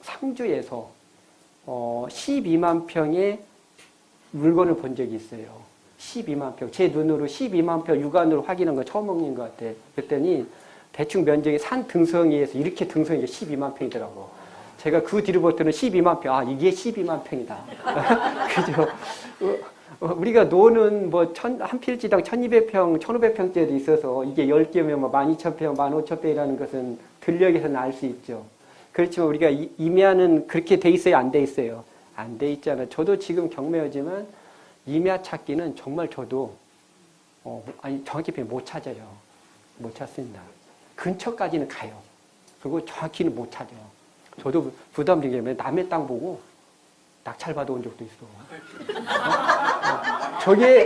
상주에서 12만 평의 물건을 본 적이 있어요. 12만 평. 제 눈으로 12만 평 육안으로 확인한 거 처음 먹는 것 같아. 그랬더니 대충 면적이 산 등성이에서 이렇게 등성이가 12만 평이더라고. 제가 그 뒤로부터는 12만 평. 아, 이게 12만 평이다. 그죠? 우리가 노는 뭐 한 필지당 1,200평, 1,500평짜리도 있어서 이게 10개면 뭐 12,000평, 15,000평이라는 것은 들녘에서는 알 수 있죠. 그렇지만 우리가 임야는 그렇게 돼 있어요? 안 돼 있어요? 안 돼 있잖아요. 저도 지금 경매하지만 임야 찾기는 정말 저도 정확히 표현 못 찾아요. 못 찾습니다. 근처까지는 가요. 그리고 정확히는 못 찾아요. 저도 부담되게 남의 땅 보고 낙찰 받아온 적도 있어.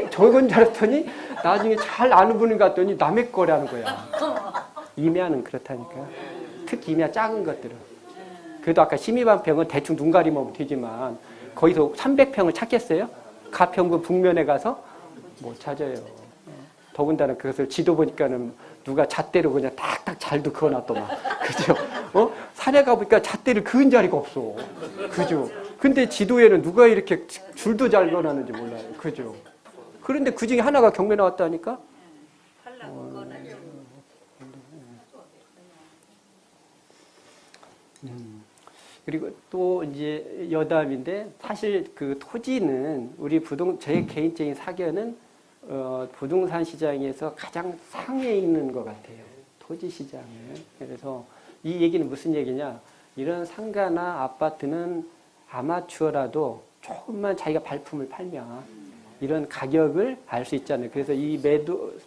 저건 줄 알았더니 나중에 잘 아는 분인 것 같더니 남의 거라는 거야. 임야는 그렇다니까. 특히 임야 작은 것들은. 그래도 아까 심의반평은 대충 눈 가리면 되지만 거기서 300평을 찾겠어요? 가평구 북면에 가서 못 찾아요. 더군다나 그것을 지도 보니까는 누가 잣대로 그냥 탁탁 잘도 그어놨더만. 그죠? 산에 가보니까 잣대를 그은 자리가 없어. 그죠? 근데 지도에는 누가 이렇게 줄도 잘 그어놨는지 몰라요. 그죠? 그런데 그 중에 하나가 경매 나왔다니까? 그리고 또 이제 여담인데 사실 그 토지는 우리 제 개인적인 사견은 부동산 시장에서 가장 상위에 있는 것 같아요. 토지 시장은. 그래서 이 얘기는 무슨 얘기냐? 이런 상가나 아파트는 아마추어라도 조금만 자기가 발품을 팔면 이런 가격을 알 수 있잖아요. 그래서 이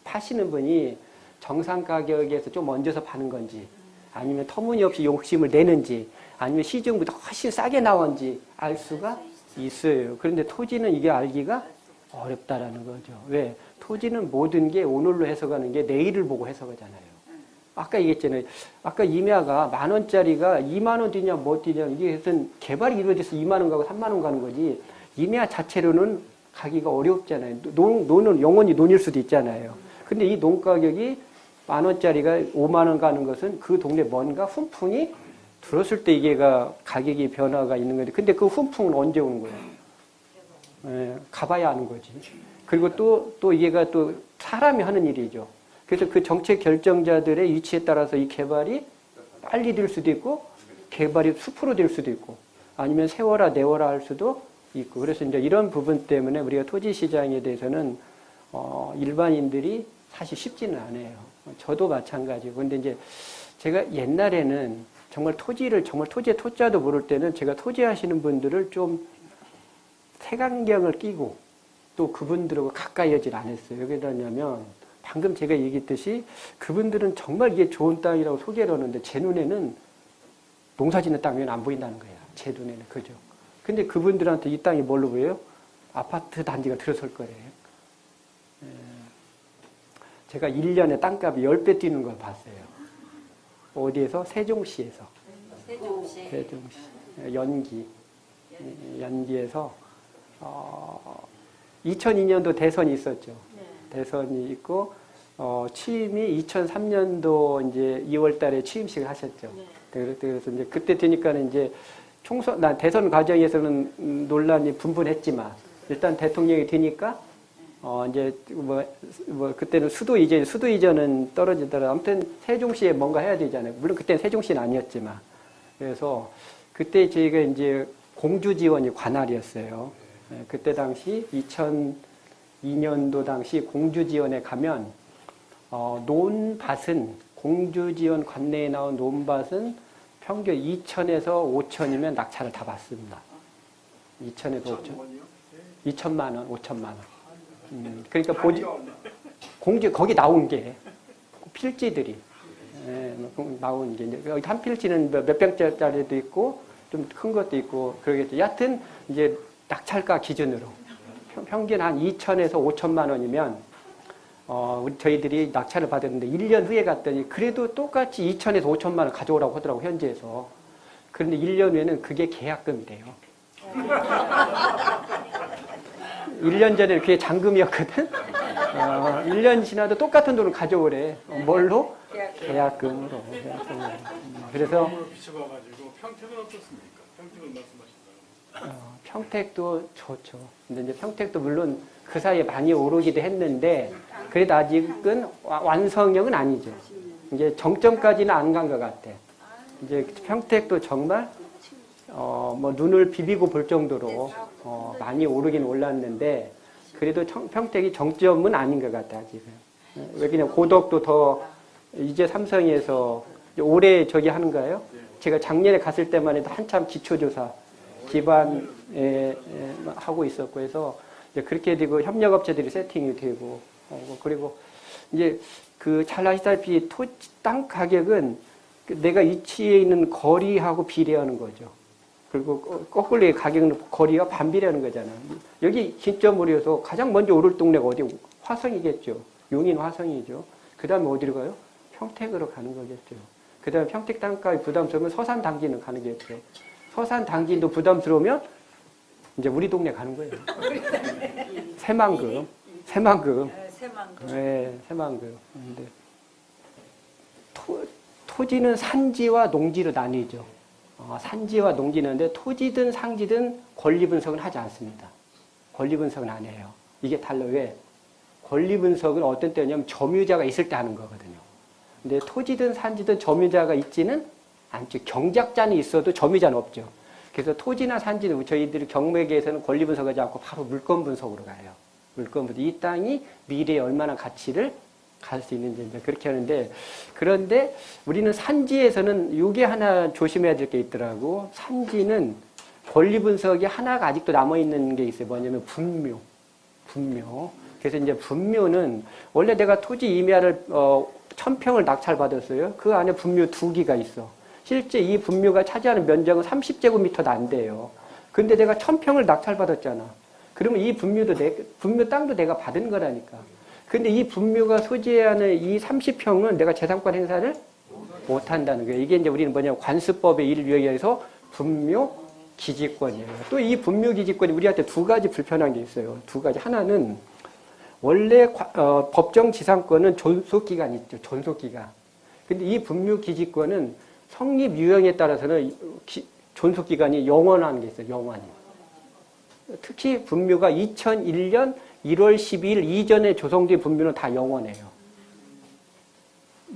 파시는 분이 정상 가격에서 좀 얹어서 파는 건지 아니면 터무니없이 욕심을 내는지 아니면 시중보다 훨씬 싸게 나온지 알 수가 있어요. 그런데 토지는 이게 알기가 어렵다라는 거죠. 왜? 토지는 모든 게 오늘로 해석하는 게 내일을 보고 해석하잖아요. 아까 얘기했잖아요. 아까 임야가 10,000원짜리가 2만 원 뛰냐 뭐 뛰냐 이게 무슨 개발이 이루어져서 2만 원 가고 3만 원 가는 거지 임야 자체로는 가기가 어렵잖아요. 논은 영원히 논일 수도 있잖아요. 근데 이 논 가격이 10,000원짜리가 5만 원 가는 것은 그 동네 뭔가 훈풍이 들었을 때 이게 가격이 변화가 있는 건데 근데 그 훈풍은 언제 오는 거예요? 가봐야 아는 거지. 그리고 또 이게가 또 사람이 하는 일이죠. 그래서 그 정책 결정자들의 위치에 따라서 이 개발이 빨리 될 수도 있고 개발이 숲으로 될 수도 있고 아니면 세워라 내워라 할 수도 있고 그래서 이제 이런 부분 때문에 우리가 토지 시장에 대해서는 일반인들이 사실 쉽지는 않아요. 저도 마찬가지고. 근데 이제 제가 옛날에는 정말 토지의 토자도 모를 때는 제가 토지 하시는 분들을 좀 색안경을 끼고 또 그분들하고 가까이하지 않았어요. 왜 그러냐면 방금 제가 얘기했듯이 그분들은 정말 이게 좋은 땅이라고 소개를 하는데 제 눈에는 농사 짓는 땅이 안 보인다는 거예요. 제 눈에는. 그죠? 근데 그분들한테 이 땅이 뭘로 보여요? 아파트 단지가 들어설 거예요. 제가 1년에 땅값이 10배 뛰는 걸 봤어요. 어디에서? 세종시에서. 세종시. 연기에서 2002년도 대선이 있었죠. 대선이 있고 취임이 2003년도 이제 2월 달에 취임식을 하셨죠. 그래서 이제 그때 되니까는 이제 대선 과정에서는 논란이 분분했지만 일단 대통령이 되니까 이제 그때는 수도 이전은 떨어지더라도 아무튼 세종시에 뭔가 해야 되잖아요. 물론 그때는 세종시는 아니었지만. 그래서 그때 저희가 이제 공주 지원이 관할이었어요. 그때 당시 2002년도 당시 공주 지원에 가면 논밭은 공주 지원 관내에 나온 논밭은 평균 2천에서 5천이면 낙찰을 다 받습니다. 2천에서 5천. 2천만 원, 5천만 원. 그러니까 공주 거기 나온 게 필지들이 나온 게 이제 한 필지는 몇 평짜리도 있고 좀 큰 것도 있고 그러겠죠. 여하튼 이제 낙찰가 기준으로 평균 한 2천에서 5천만 원이면 저희들이 낙찰을 받았는데 1년 후에 갔더니 그래도 똑같이 2천에서 5천만 원 가져오라고 하더라고 현지에서. 그런데 1년 후에는 그게 계약금이 돼요. 1년 전에는 그게 잔금이었거든. 1년 지나도 똑같은 돈을 가져오래. 뭘로? 계약금으로. 그래서 비춰봐가지고 평택은 어떻습니까? 평택을 말씀하신다면. 평택도 좋죠. 근데 이제 평택도 물론 그 사이에 많이 오르기도 했는데 그래도 아직은 완성형은 아니죠. 이제 정점까지는 안 간 것 같아. 이제 평택도 정말 뭐 눈을 비비고 볼 정도로 많이 오르긴 올랐는데 그래도 평택이 정점은 아닌 것 같아 아직은. 왜 그냥 고덕도 더 이제 삼성에서 올해 저기 하는가요? 제가 작년에 갔을 때만 해도 한참 기초조사 기반에 하고 있었고 해서 이제 그렇게 되고 협력업체들이 세팅이 되고 그리고 이제 그 잘 아시다시피 땅 가격은 내가 위치에 있는 거리하고 비례하는 거죠. 그리고 거꾸로 가격은 거리와 반비례하는 거잖아. 여기 기점으로서 가장 먼저 오를 동네가 어디? 화성이겠죠. 용인 화성이죠. 그 다음에 어디로 가요? 평택으로 가는 거겠죠. 그 다음에 평택 땅값이 부담스러우면 서산 당진은 가는 거겠죠. 서산 당진도 부담스러우면 이제 우리 동네 가는 거예요. 새만금. 새만금. 네, 새만금. 근데 토지는 산지와 농지로 나뉘죠. 산지와 농지는데 토지든 상지든 권리 분석은 하지 않습니다. 권리 분석은 안 해요. 이게 달라. 왜? 권리 분석은 어떤 때냐면 점유자가 있을 때 하는 거거든요. 근데 토지든 산지든 점유자가 있지는 않죠. 경작자는 있어도 점유자는 없죠. 그래서 토지나 산지는 저희들이 경매계에서는 권리 분석하지 않고 바로 물건 분석으로 가요. 물건 분석. 이 땅이 미래에 얼마나 가치를 갈 수 있는지 이제 그렇게 하는데, 그런데 우리는 산지에서는 이게 하나 조심해야 될 게 있더라고. 산지는 권리 분석이 하나가 아직도 남아있는 게 있어요. 뭐냐면 분묘. 그래서 이제 분묘는 원래 내가 토지 임야를 1000평을 낙찰받았어요. 그 안에 분묘 2기가 있어. 실제 이 분묘가 차지하는 면적은 30제곱미터도 안 돼요. 근데 내가 1000평을 낙찰받았잖아. 그러면 이 분묘 땅도 내가 받은 거라니까. 근데 이 분묘가 소지하는 이 30평은 내가 재산권 행사를 못 한다는 거예요. 이게 이제 우리는 뭐냐면 관습법의 일유형에서 분묘 기지권이에요. 또 이 분묘 기지권이 우리한테 두 가지 불편한 게 있어요. 두 가지. 하나는 원래 법정 지상권은 존속기간 있죠. 존속기간. 근데 이 분묘 기지권은 성립 유형에 따라서는 존속기간이 영원한 게 있어요. 영원히. 특히 분묘가 2001년 1월 12일 이전에 조성된 분묘는 다 영원해요.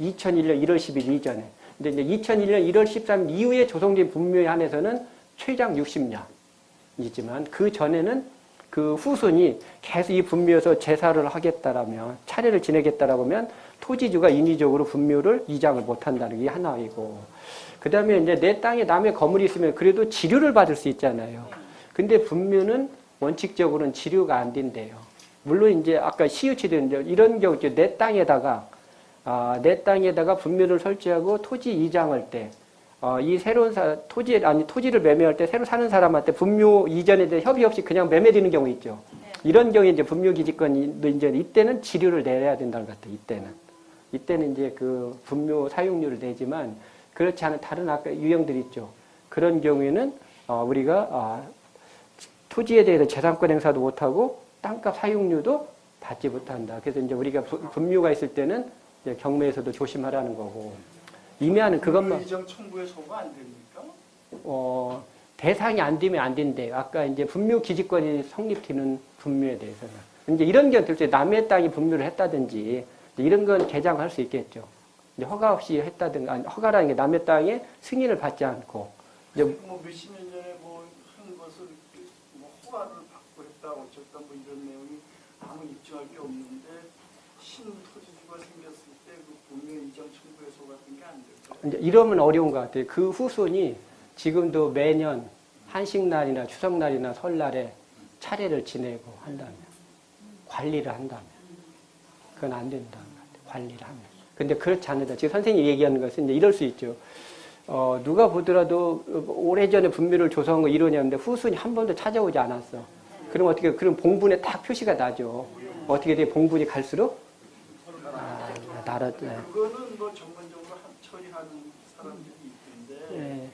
2001년 1월 10일 이전에. 근데 이제 2001년 1월 13일 이후에 조성된 분묘에 한해서는 최장 60년이지만 그 전에는 그 후손이 계속 이 분묘에서 제사를 하겠다라면, 차례를 지내겠다라면 토지주가 인위적으로 분묘를 이장을 못 한다는 게 하나이고, 그 다음에 이제 내 땅에 남의 건물이 있으면 그래도 지류를 받을 수 있잖아요. 근데 분묘는 원칙적으로는 지류가 안 된대요. 물론 이제 아까 시유치된 이런 경우 내 땅에다가 분묘를 설치하고 토지 이장할 때, 이 새로운 토지를 매매할 때 새로 사는 사람한테 분묘 이전에 대해 협의 없이 그냥 매매되는 경우 있죠. 이런 경우에 이제 분묘 기지권이 이제 이때는 지류를 내야 된다는 것 같아요. 이때는 이제 그 분묘 사용료를 내지만 그렇지 않은 다른 아까 유형들이 있죠. 그런 경우에는 우리가 토지에 대해서 재산권 행사도 못하고 땅값 사용료도 받지 못한다. 그래서 이제 우리가 분묘가 있을 때는 이제 경매에서도 조심하라는 거고, 임야는 그것만 이정 청구에 소가 안 됩니까? 대상이 안 되면 안 된대요. 아까 이제 분묘 기지권이 성립되는 분묘에 대해서는 이제 이런 경우 때 남의 땅이 분묘를 했다든지 이런 건 개장할 수 있겠죠. 이제 허가 없이 했다든가, 허가라는 게 남의 땅에 승인을 받지 않고 이제 뭐 몇십 년 전에 뭐 한 것을 뭐 허가를 받고 했다 어쩌다 뭐 이런 내용이 아무 입증할 게 없는데 신토지주가 생겼을 때 그 분묘 이정 청구에 소 같은 게 안 될까요? 이제 이러면 어려운 것 같아요. 그 후손이 지금도 매년 한식날이나 추석날이나 설날에 차례를 지내고 한다면, 관리를 한다면, 그건 안 된다는 것 같아요. 관리를 하면. 근데 그렇지 않는다. 지금 선생님이 얘기하는 것은 이제 이럴 수 있죠. 누가 보더라도 오래전에 분묘를 조성한 거 이러냐는데 후손이 한 번도 찾아오지 않았어. 그럼 어떻게, 그럼 봉분에 딱 표시가 나죠. 어떻게 돼? 봉분이 갈수록? 그거는 뭐 전문적으로 처리하는 사람들이 있는데,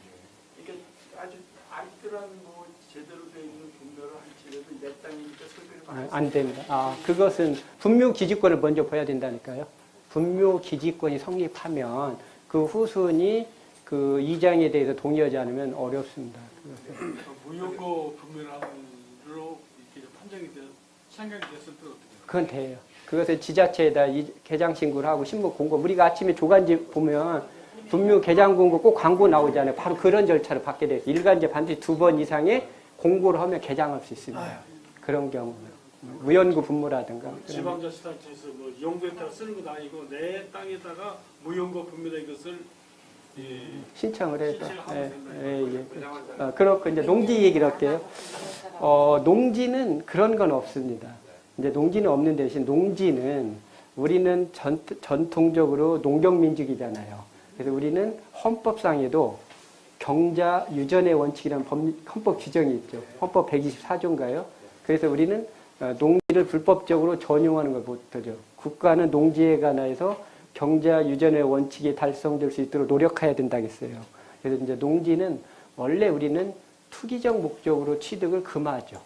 이게 아주 알뜰한 뭐 제대로 되어 있는 분묘를 할지라도 내 땅이니까 설계를 받을 안 됩니다. 그것은 분묘 기지권을 먼저 봐야 된다니까요. 분묘 기지권이 성립하면 그 후손이 그 이장에 대해서 동의하지 않으면 어렵습니다. 무효고 분묘로 이렇게 판정이 생각이 됐을 때 어떻게 돼요? 그건 돼요. 그것을 지자체에다 개장 신고를 하고 신문 공고. 우리가 아침에 조간지 보면 분묘 개장 공고 꼭 광고 나오잖아요. 바로 그런 절차를 받게 돼요. 일간지 반드시 2번 이상의 공고를 하면 개장할 수 있습니다. 그런 경우는. 무연구 분묘라든가. 지방자치단체에서 뭐 용도에다가 쓰는 건 아니고 내 땅에다가 무연고 분묘다 이것을 신청을 해서. 신청하면 된다. 그렇고, 이제 농지 얘기를 할게요. 농지는 그런 건 없습니다. 이제 농지는 없는 대신 농지는 우리는 전통적으로 농경민족이잖아요. 그래서 우리는 헌법상에도 경자 유전의 원칙이라는 헌법 규정이 있죠. 헌법 124조인가요? 그래서 우리는 농지를 불법적으로 전용하는 걸 못하죠. 국가는 농지에 관해서 경자 유전의 원칙이 달성될 수 있도록 노력해야 된다겠어요. 그래서 이제 농지는 원래 우리는 투기적 목적으로 취득을 금하죠.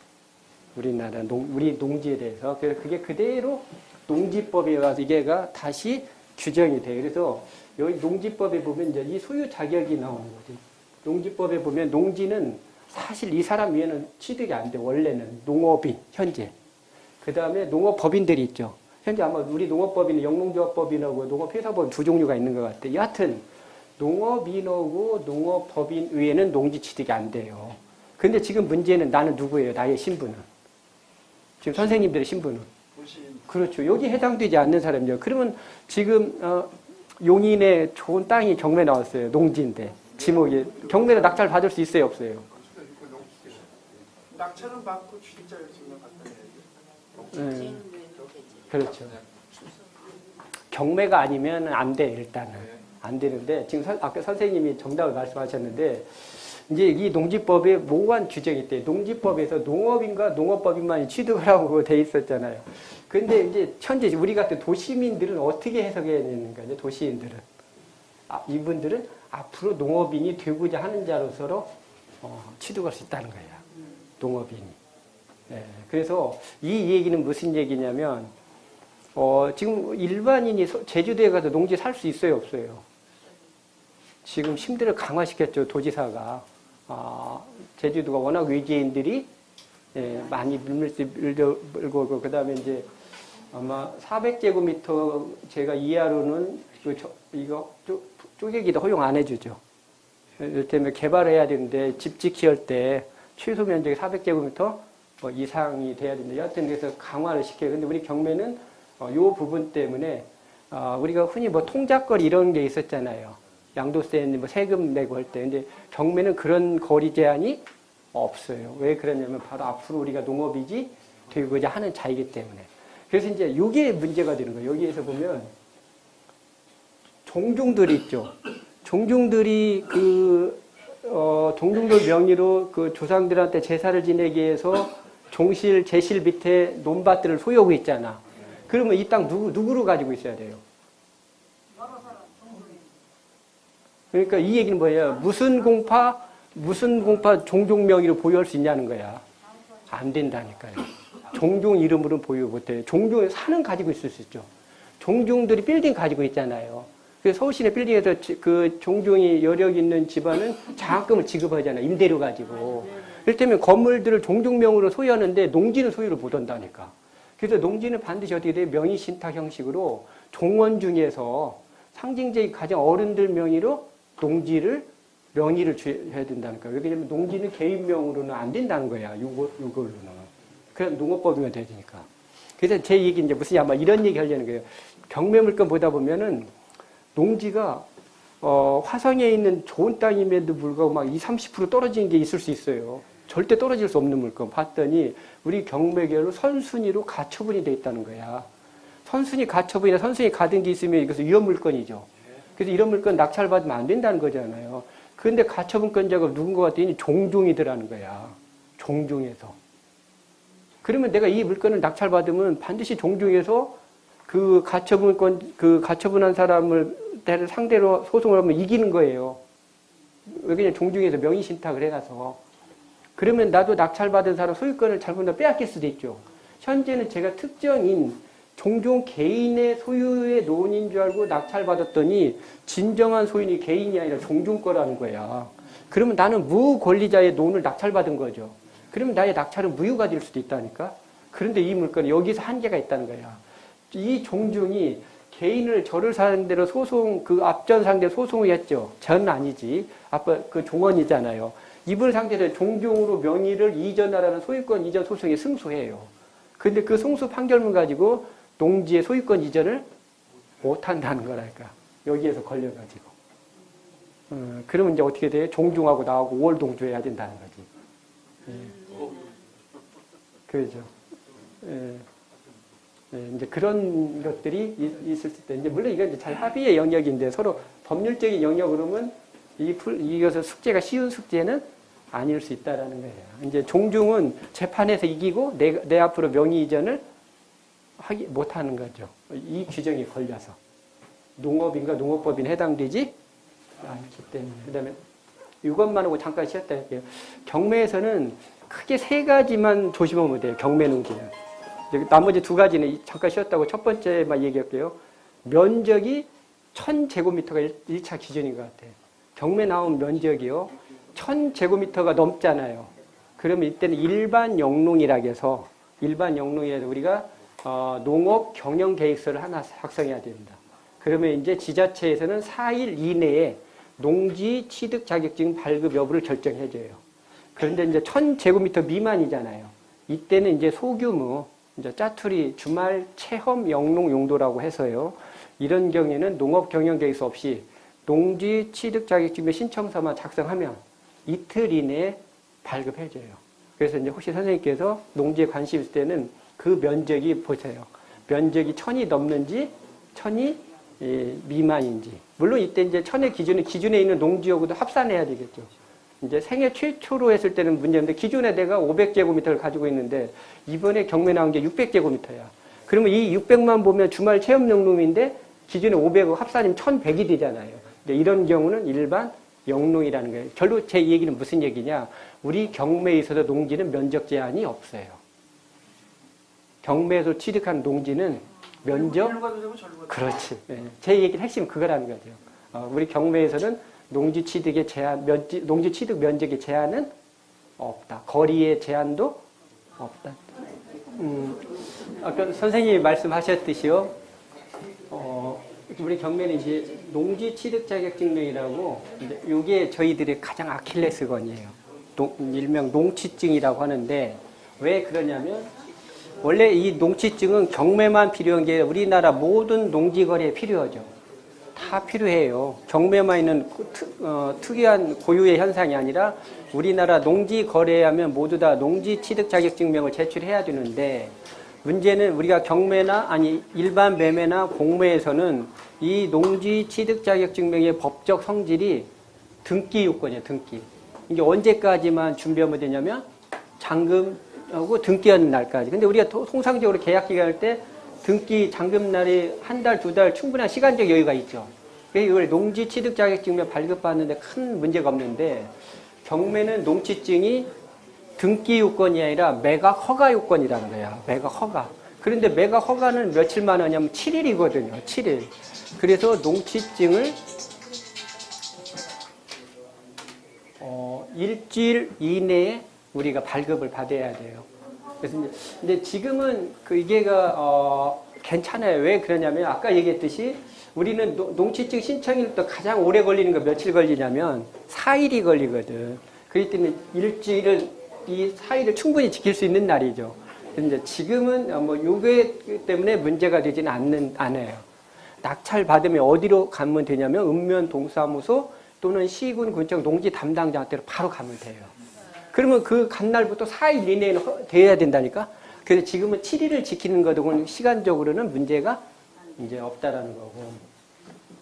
우리나라 우리 농지에 대해서. 그래서 그게 그대로 농지법에 와서 이게가 다시 규정이 돼요. 그래서 여기 농지법에 보면 이제 이 소유 자격이 나오는 거죠. 농지법에 보면 농지는 사실 이 사람 위에는 취득이 안 돼. 원래는 농업인 현재. 그 다음에 농업법인들이 있죠. 현재 아마 우리 농업법인은 영농조합법인하고 농업회사법인 두 종류가 있는 것 같아요. 여하튼 농업인하고 농업법인 외에는 농지 취득이 안 돼요. 근데 지금 문제는 나는 누구예요? 나의 신분은. 지금 선생님들의 신분은. 그렇죠. 여기 해당되지 않는 사람이죠. 그러면 지금 용인에 좋은 땅이 경매 나왔어요. 농지인데. 지목이. 경매로 낙찰 받을 수 있어요? 없어요? 낙찰은 받고 주택자를 지금 갖다 내야죠. 그렇죠. 경매가 아니면 안 돼, 일단은. 안 되는데, 지금 아까 선생님이 정답을 말씀하셨는데, 이제 이 농지법에 모호한 규정이 있대요. 농지법에서 농업인과 농업법인만이 취득을 하고 돼 있었잖아요. 근데 이제 현재 우리 같은 도시민들은 어떻게 해석해야 되는가, 이제 도시인들은. 이분들은 앞으로 농업인이 되고자 하는 자로서 취득할 수 있다는 거예요. 농업인이. 네, 그래서 이 얘기는 무슨 얘기냐면, 지금 일반인이 제주도에 가서 농지 살 수 있어요, 없어요? 지금 심들을 강화시켰죠, 도지사가. 제주도가 워낙 외지인들이 많이 물고, 그 다음에 이제 아마 400제곱미터 제가 이하로는 이거 쪼개기도 허용 안 해주죠. 이를테면 개발해야 되는데 집 짓기 할 때 최소 면적이 400제곱미터 이상이 돼야 된다. 여하튼 그래서 강화를 시켜요. 근데 우리 경매는 요 부분 때문에 우리가 흔히 통작거리 이런 게 있었잖아요. 양도세 세금 내고 할 때. 근데 경매는 그런 거리 제한이 없어요. 왜 그러냐면 바로 앞으로 우리가 농업이지 되고자 하는 자이기 때문에. 그래서 이제 이게 문제가 되는 거예요. 여기에서 보면 종중들이 있죠. 종중들이 종중들 명의로 그 조상들한테 제사를 지내기 위해서 종실, 제실 밑에 논밭들을 소유하고 있잖아. 그러면 이 땅 누구로 가지고 있어야 돼요? 그러니까 이 얘기는 뭐예요? 무슨 공파 종종 명의로 보유할 수 있냐는 거야. 안 된다니까요. 종종 이름으로는 보유 못해요. 종종 산은 가지고 있을 수 있죠. 종종들이 빌딩 가지고 있잖아요. 그래서 서울시내 빌딩에서 그 종종이 여력 있는 집안은 장학금을 지급하잖아요. 임대료 가지고. 이를테면 건물들을 종종명으로 소유하는데 농지는 소유를 못 한다니까. 그래서 농지는 반드시 어떻게 돼요? 명의신탁 형식으로 종원 중에서 상징적인 가장 어른들 명의로 명의를 줘야 된다니까. 왜냐면 농지는 개인명으로는 안 된다는 거야. 이걸로는. 그냥 농업법이면 되니까. 그래서 제 얘기 이제 무슨 아마 이런 얘기 하려는 거예요. 경매물건 보다 보면은 농지가 화성에 있는 좋은 땅임에도 불구하고 막 20, 30% 떨어지는 게 있을 수 있어요. 절대 떨어질 수 없는 물건. 봤더니 우리 경매계로 선순위로 가처분이 돼 있다는 거야. 선순위 가처분이나 선순위 가든 게 있으면 이것은 위험 물건이죠. 그래서 이런 물건 낙찰받으면 안 된다는 거잖아요. 그런데 가처분권자가 누군가 같더니 종종이더라는 거야. 종종에서. 그러면 내가 이 물건을 낙찰받으면 반드시 종종에서 그 가처분한 사람을 상대로 소송을 하면 이기는 거예요. 왜냐면 종중에서 명의신탁을 해놔서. 그러면 나도 낙찰받은 사람 소유권을 잘못하면 빼앗길 수도 있죠. 현재는 제가 특정인 종종 개인의 소유의 논인 줄 알고 낙찰받았더니 진정한 소유인이 개인이 아니라 종종 거라는 거야. 그러면 나는 무권리자의 논을 낙찰받은 거죠. 그러면 나의 낙찰은 무효가 될 수도 있다니까. 그런데 이 물건은 여기서 한계가 있다는 거야. 이 종중이 개인을 저를 상대로 앞전 상대로 소송을 했죠. 전 아니지. 아빠 그 종원이잖아요. 이분 상대로 종종으로 명의를 이전하라는 소유권 이전 소송에 승소해요. 근데 그 승소 판결문 가지고 농지의 소유권 이전을 못 한다는 거랄까. 여기에서 걸려가지고. 그러면 이제 어떻게 돼요? 종중하고 나하고 월동조해야 된다는 거지. 그렇죠. 이제 그런 것들이 있을 때, 이제 물론 이건 이제 잘 합의의 영역인데 서로 법률적인 영역으로는 이것을 숙제가 쉬운 숙제는 아닐 수 있다라는 거예요. 이제 종중은 재판에서 이기고 내 앞으로 명의 이전을 하기 못하는 거죠. 이 규정이 걸려서 농업인과 농업법인에 해당되지 않기 때문에. 그다음에 이것만 하고 잠깐 쉬었다 할게요. 경매에서는 크게 세 가지만 조심하면 돼요. 경매 농지는. 나머지 두 가지는 잠깐 쉬었다고 첫 번째만 얘기할게요. 면적이 1000제곱미터가 1차 기준인 것 같아요. 경매 나온 면적이요. 1000제곱미터가 넘잖아요. 그러면 이때는 일반 영농이라고 해서 우리가 농업 경영 계획서를 하나 작성해야 됩니다. 그러면 이제 지자체에서는 4일 이내에 농지 취득 자격증 발급 여부를 결정해줘요. 그런데 이제 1000제곱미터 미만이잖아요. 이때는 이제 소규모, 이제 짜투리, 주말 체험 영농 용도라고 해서요. 이런 경우에는 농업 경영 계획서 없이 농지 취득 자격증의 신청서만 작성하면 이틀 이내에 발급해줘요. 그래서 이제 혹시 선생님께서 농지에 관심 있을 때는 그 면적이 보세요. 면적이 1000이 넘는지 1000이 미만인지. 물론 이때 이제 1000의 기준에 있는 농지하고도 합산해야 되겠죠. 이제 생애 최초로 했을 때는 문제인데 기존에 내가 500제곱미터를 가지고 있는데 이번에 경매 나온 게 600제곱미터야. 그러면 이 600만 보면 주말 체험 영농인데 기존에 500하고 합산이면 1100이 되잖아요. 이런 경우는 일반 영농이라는 거예요. 결국 제 얘기는 무슨 얘기냐. 우리 경매에 있어서 농지는 면적 제한이 없어요. 경매에서 취득한 농지는 면적, 그렇지. 네. 제 얘기는 핵심 그거라는 거죠. 우리 경매에서는 농지 취득의 제한, 농지 취득 면적의 제한은 없다. 거리의 제한도 없다. 아까 선생님이 말씀하셨듯이요. 우리 경매는 이제 농지 취득 자격증명이라고, 이게 저희들의 가장 아킬레스건이에요. 일명 농취증이라고 하는데, 왜 그러냐면, 원래 이 농취증은 경매만 필요한 게 우리나라 모든 농지 거래에 필요하죠. 다 필요해요. 경매만 있는 특이한 고유의 현상이 아니라 우리나라 농지 거래하면 모두 다 농지 취득 자격증명을 제출해야 되는데, 문제는 우리가 경매나 아니 일반 매매나 공매에서는 이 농지 취득 자격증명의 법적 성질이 등기 요건이에요. 등기. 이게 언제까지만 준비하면 되냐면 잔금하고 등기하는 날까지. 근데 우리가 통상적으로 계약 기간할 때 등기 잔금 날이 한 달, 두 달 충분한 시간적 여유가 있죠. 그래서 이걸 농지 취득 자격증명 발급받는데 큰 문제가 없는데, 경매는 농취증이 등기 요건이 아니라 매각 허가 요건이라는 거야. 매각 허가. 그런데 매각 허가는 며칠만 하냐면 7일이거든요. 7일. 그래서 농취증을 일주일 이내에 우리가 발급을 받아야 돼요. 그래서 근데 지금은 이게가 괜찮아요. 왜 그러냐면 아까 얘기했듯이 우리는 농취증 신청일부터 가장 오래 걸리는 거 며칠 걸리냐면 4일이 걸리거든. 그렇기 때문에 이 4일을 충분히 지킬 수 있는 날이죠. 근데 지금은 요게 때문에 문제가 되지는 않아요. 낙찰 받으면 어디로 가면 되냐면 읍면 동사무소 또는 시군 군청 농지 담당자한테로 바로 가면 돼요. 그러면 그 간 날부터 4일 이내에는 돼야 된다니까. 그래서 지금은 7일을 지키는 거는 시간적으로는 문제가 이제 없다라는 거고.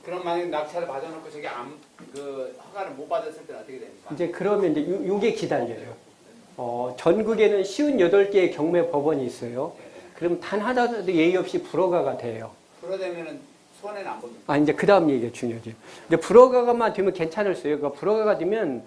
그럼 만약 낙찰을 받아놓고 저게 허가를 못 받았을 때는 어떻게 됩니까? 이제 그러면 이제 요게 기다려요. 전국에는 58개의 경매 법원이 있어요. 그럼 단 하나도 예의 없이 불허가가 돼요. 불허되면은 손해는 안 봅니까? 이제 그 다음 얘기가 중요하죠. 이제 불허가만 되면 괜찮을수요. 그러니까 불허가가 되면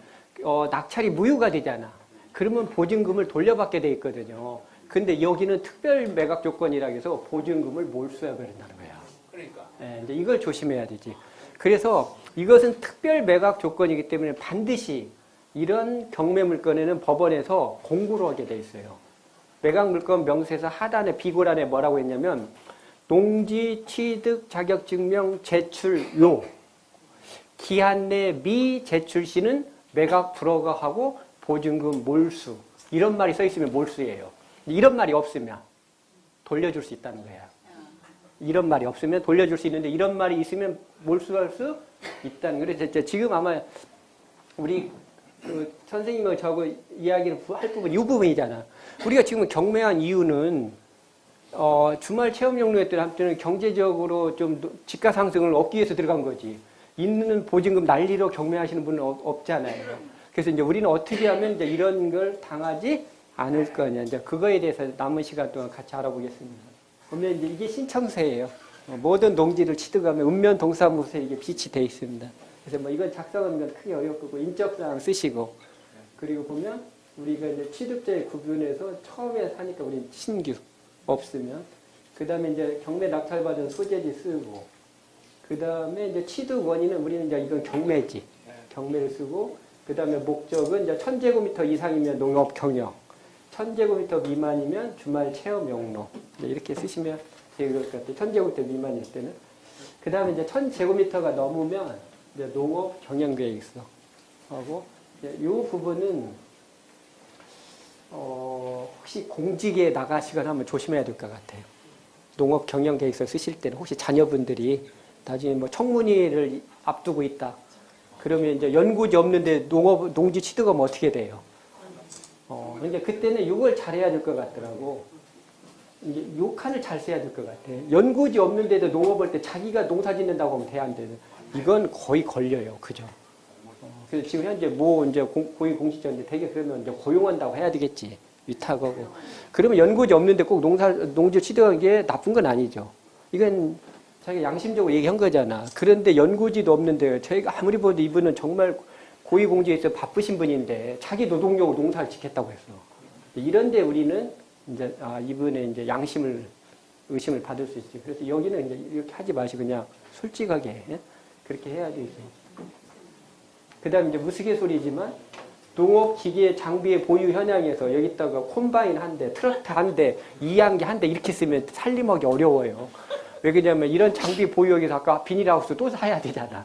낙찰이 무효가 되잖아. 그러면 보증금을 돌려받게 돼 있거든요. 근데 여기는 특별 매각 조건이라고 해서 보증금을 몰수해 버린다는 거야. 그러니까. 네, 이제 이걸 조심해야 되지. 그래서 이것은 특별 매각 조건이기 때문에 반드시 이런 경매 물건에는 법원에서 공고를 하게 돼 있어요. 매각 물건 명세서 하단에 비고란에 뭐라고 했냐면 농지 취득 자격증명 제출요 기한 내 미 제출 시는 매각 불허가하고 보증금 몰수 이런 말이 써 있으면 몰수예요. 이런 말이 없으면 돌려줄 수 있다는 거야. 이런 말이 없으면 돌려줄 수 있는데 이런 말이 있으면 몰수할 수 있다는 거예요. 그래서 지금 아마 우리 선생님하고 저하고 이야기를 할 부분 이 부분이잖아. 우리가 지금 경매한 이유는 주말 체험 용로했던 한때는 경제적으로 좀 집가 상승을 얻기 위해서 들어간 거지. 있는 보증금 난리로 경매하시는 분은 없잖아요. 그래서 이제 우리는 어떻게 하면 이제 이런 걸 당하지 않을 거냐. 이제 그거에 대해서 남은 시간 동안 같이 알아보겠습니다. 보면 이제 이게 신청서예요. 모든 농지를 취득하면 읍면 동사무소에 이게 빛이 되어 있습니다. 그래서 뭐 이건 작성하는 건 크게 어렵고 인적사항 쓰시고 그리고 보면 우리가 이제 취득자의 구분에서 처음에 사니까 우리 신규 없으면 그 다음에 이제 경매 낙찰받은 소재지 쓰고 그 다음에 이제 취득 원인은 우리는 이제 이건 경매지 경매를 쓰고 그 다음에 목적은 이제 1000제곱미터 이상이면 농업 경영 1000제곱미터 미만이면 주말 체험 용로 이렇게 쓰시면 되게 그럴 것 같아요. 1000제곱미터 미만일 때는 그 다음에 이제 1000제곱미터가 넘으면 이제 농업 경영 계획서 하고 이 부분은 혹시 공직에 나가시거나 하면 조심해야 될 것 같아요. 농업 경영 계획서 쓰실 때는 혹시 자녀분들이 나중에 뭐 청문회를 앞두고 있다. 그러면 이제 연구지 없는데 농지 취득하면 어떻게 돼요? 근데 그때는 욕을 잘해야 될 것 같더라고. 이제 요 칸을 잘 써야 될 것 같아. 연구지 없는데도 농업할 때 자기가 농사 짓는다고 하면 돼, 안 돼? 이건 거의 걸려요. 그죠? 그래서 지금 현재 뭐 이제 고위 공직자인데 되게 그러면 이제 고용한다고 해야 되겠지. 위탁하고. 그러면 연구지 없는데 꼭 농지 취득한 게 나쁜 건 아니죠. 이건 자기가 양심적으로 얘기한 거잖아. 그런데 연구지도 없는데 저희가 아무리 봐도 이분은 정말 고위 공직에서 바쁘신 분인데 자기 노동력으로 농사를 짓겠다고 했어. 이런데 우리는 이제 이분의 이제 양심을 의심을 받을 수 있지. 그래서 여기는 이제 이렇게 하지 마시고 그냥 솔직하게 그렇게 해야 되지. 그다음 이제 무스갯소리지만 농업 기계 장비의 보유 현황에서 여기다가 콤바인 한 대, 트랙터 한 대, 이항기 한 대 이렇게 쓰면 살림하기 어려워요. 왜 그러냐면 이런 장비 보유하기서 아까 비닐하우스 또 사야 되잖아.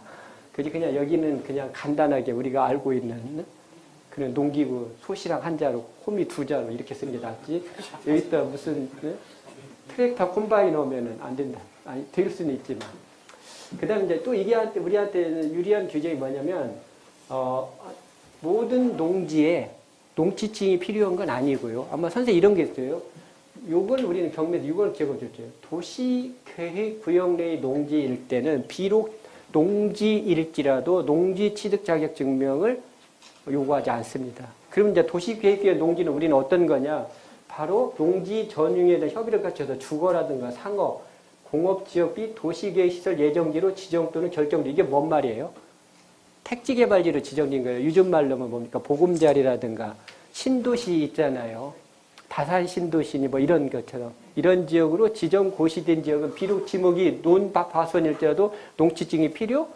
그지 그냥 여기는 그냥 간단하게 우리가 알고 있는 그런 농기구 소시랑 한 자루, 호미 두 자루 이렇게 쓰는 게 낫지. 여기다 무슨 트랙터 콤바인 오면은 안 된다. 아니 될 수는 있지만. 그다음 이제 또 이게 우리한테는 유리한 규정이 뭐냐면 모든 농지에 농지증이 필요한 건 아니고요. 아마 선생님 이런 게 있어요. 요건 우리는 경매에서 이걸 적어줬죠. 도시계획구역 내의 농지일 때는 비록 농지일지라도 농지 취득 자격 증명을 요구하지 않습니다. 그럼 이제 도시계획구역 농지는 우리는 어떤 거냐? 바로 농지 전용에 대한 협의를 갖춰서 주거라든가 상업, 공업지역 비 도시계획시설 예정지로 지정 또는 결정돼. 이게 뭔 말이에요? 택지개발지로 지정된 거예요. 요즘 말로는 뭡니까? 보금자리라든가 신도시 있잖아요. 다산 신도시니 뭐 이런 것처럼 이런 지역으로 지정 고시된 지역은 비록 지목이 논파선일지라도 농지증이 필요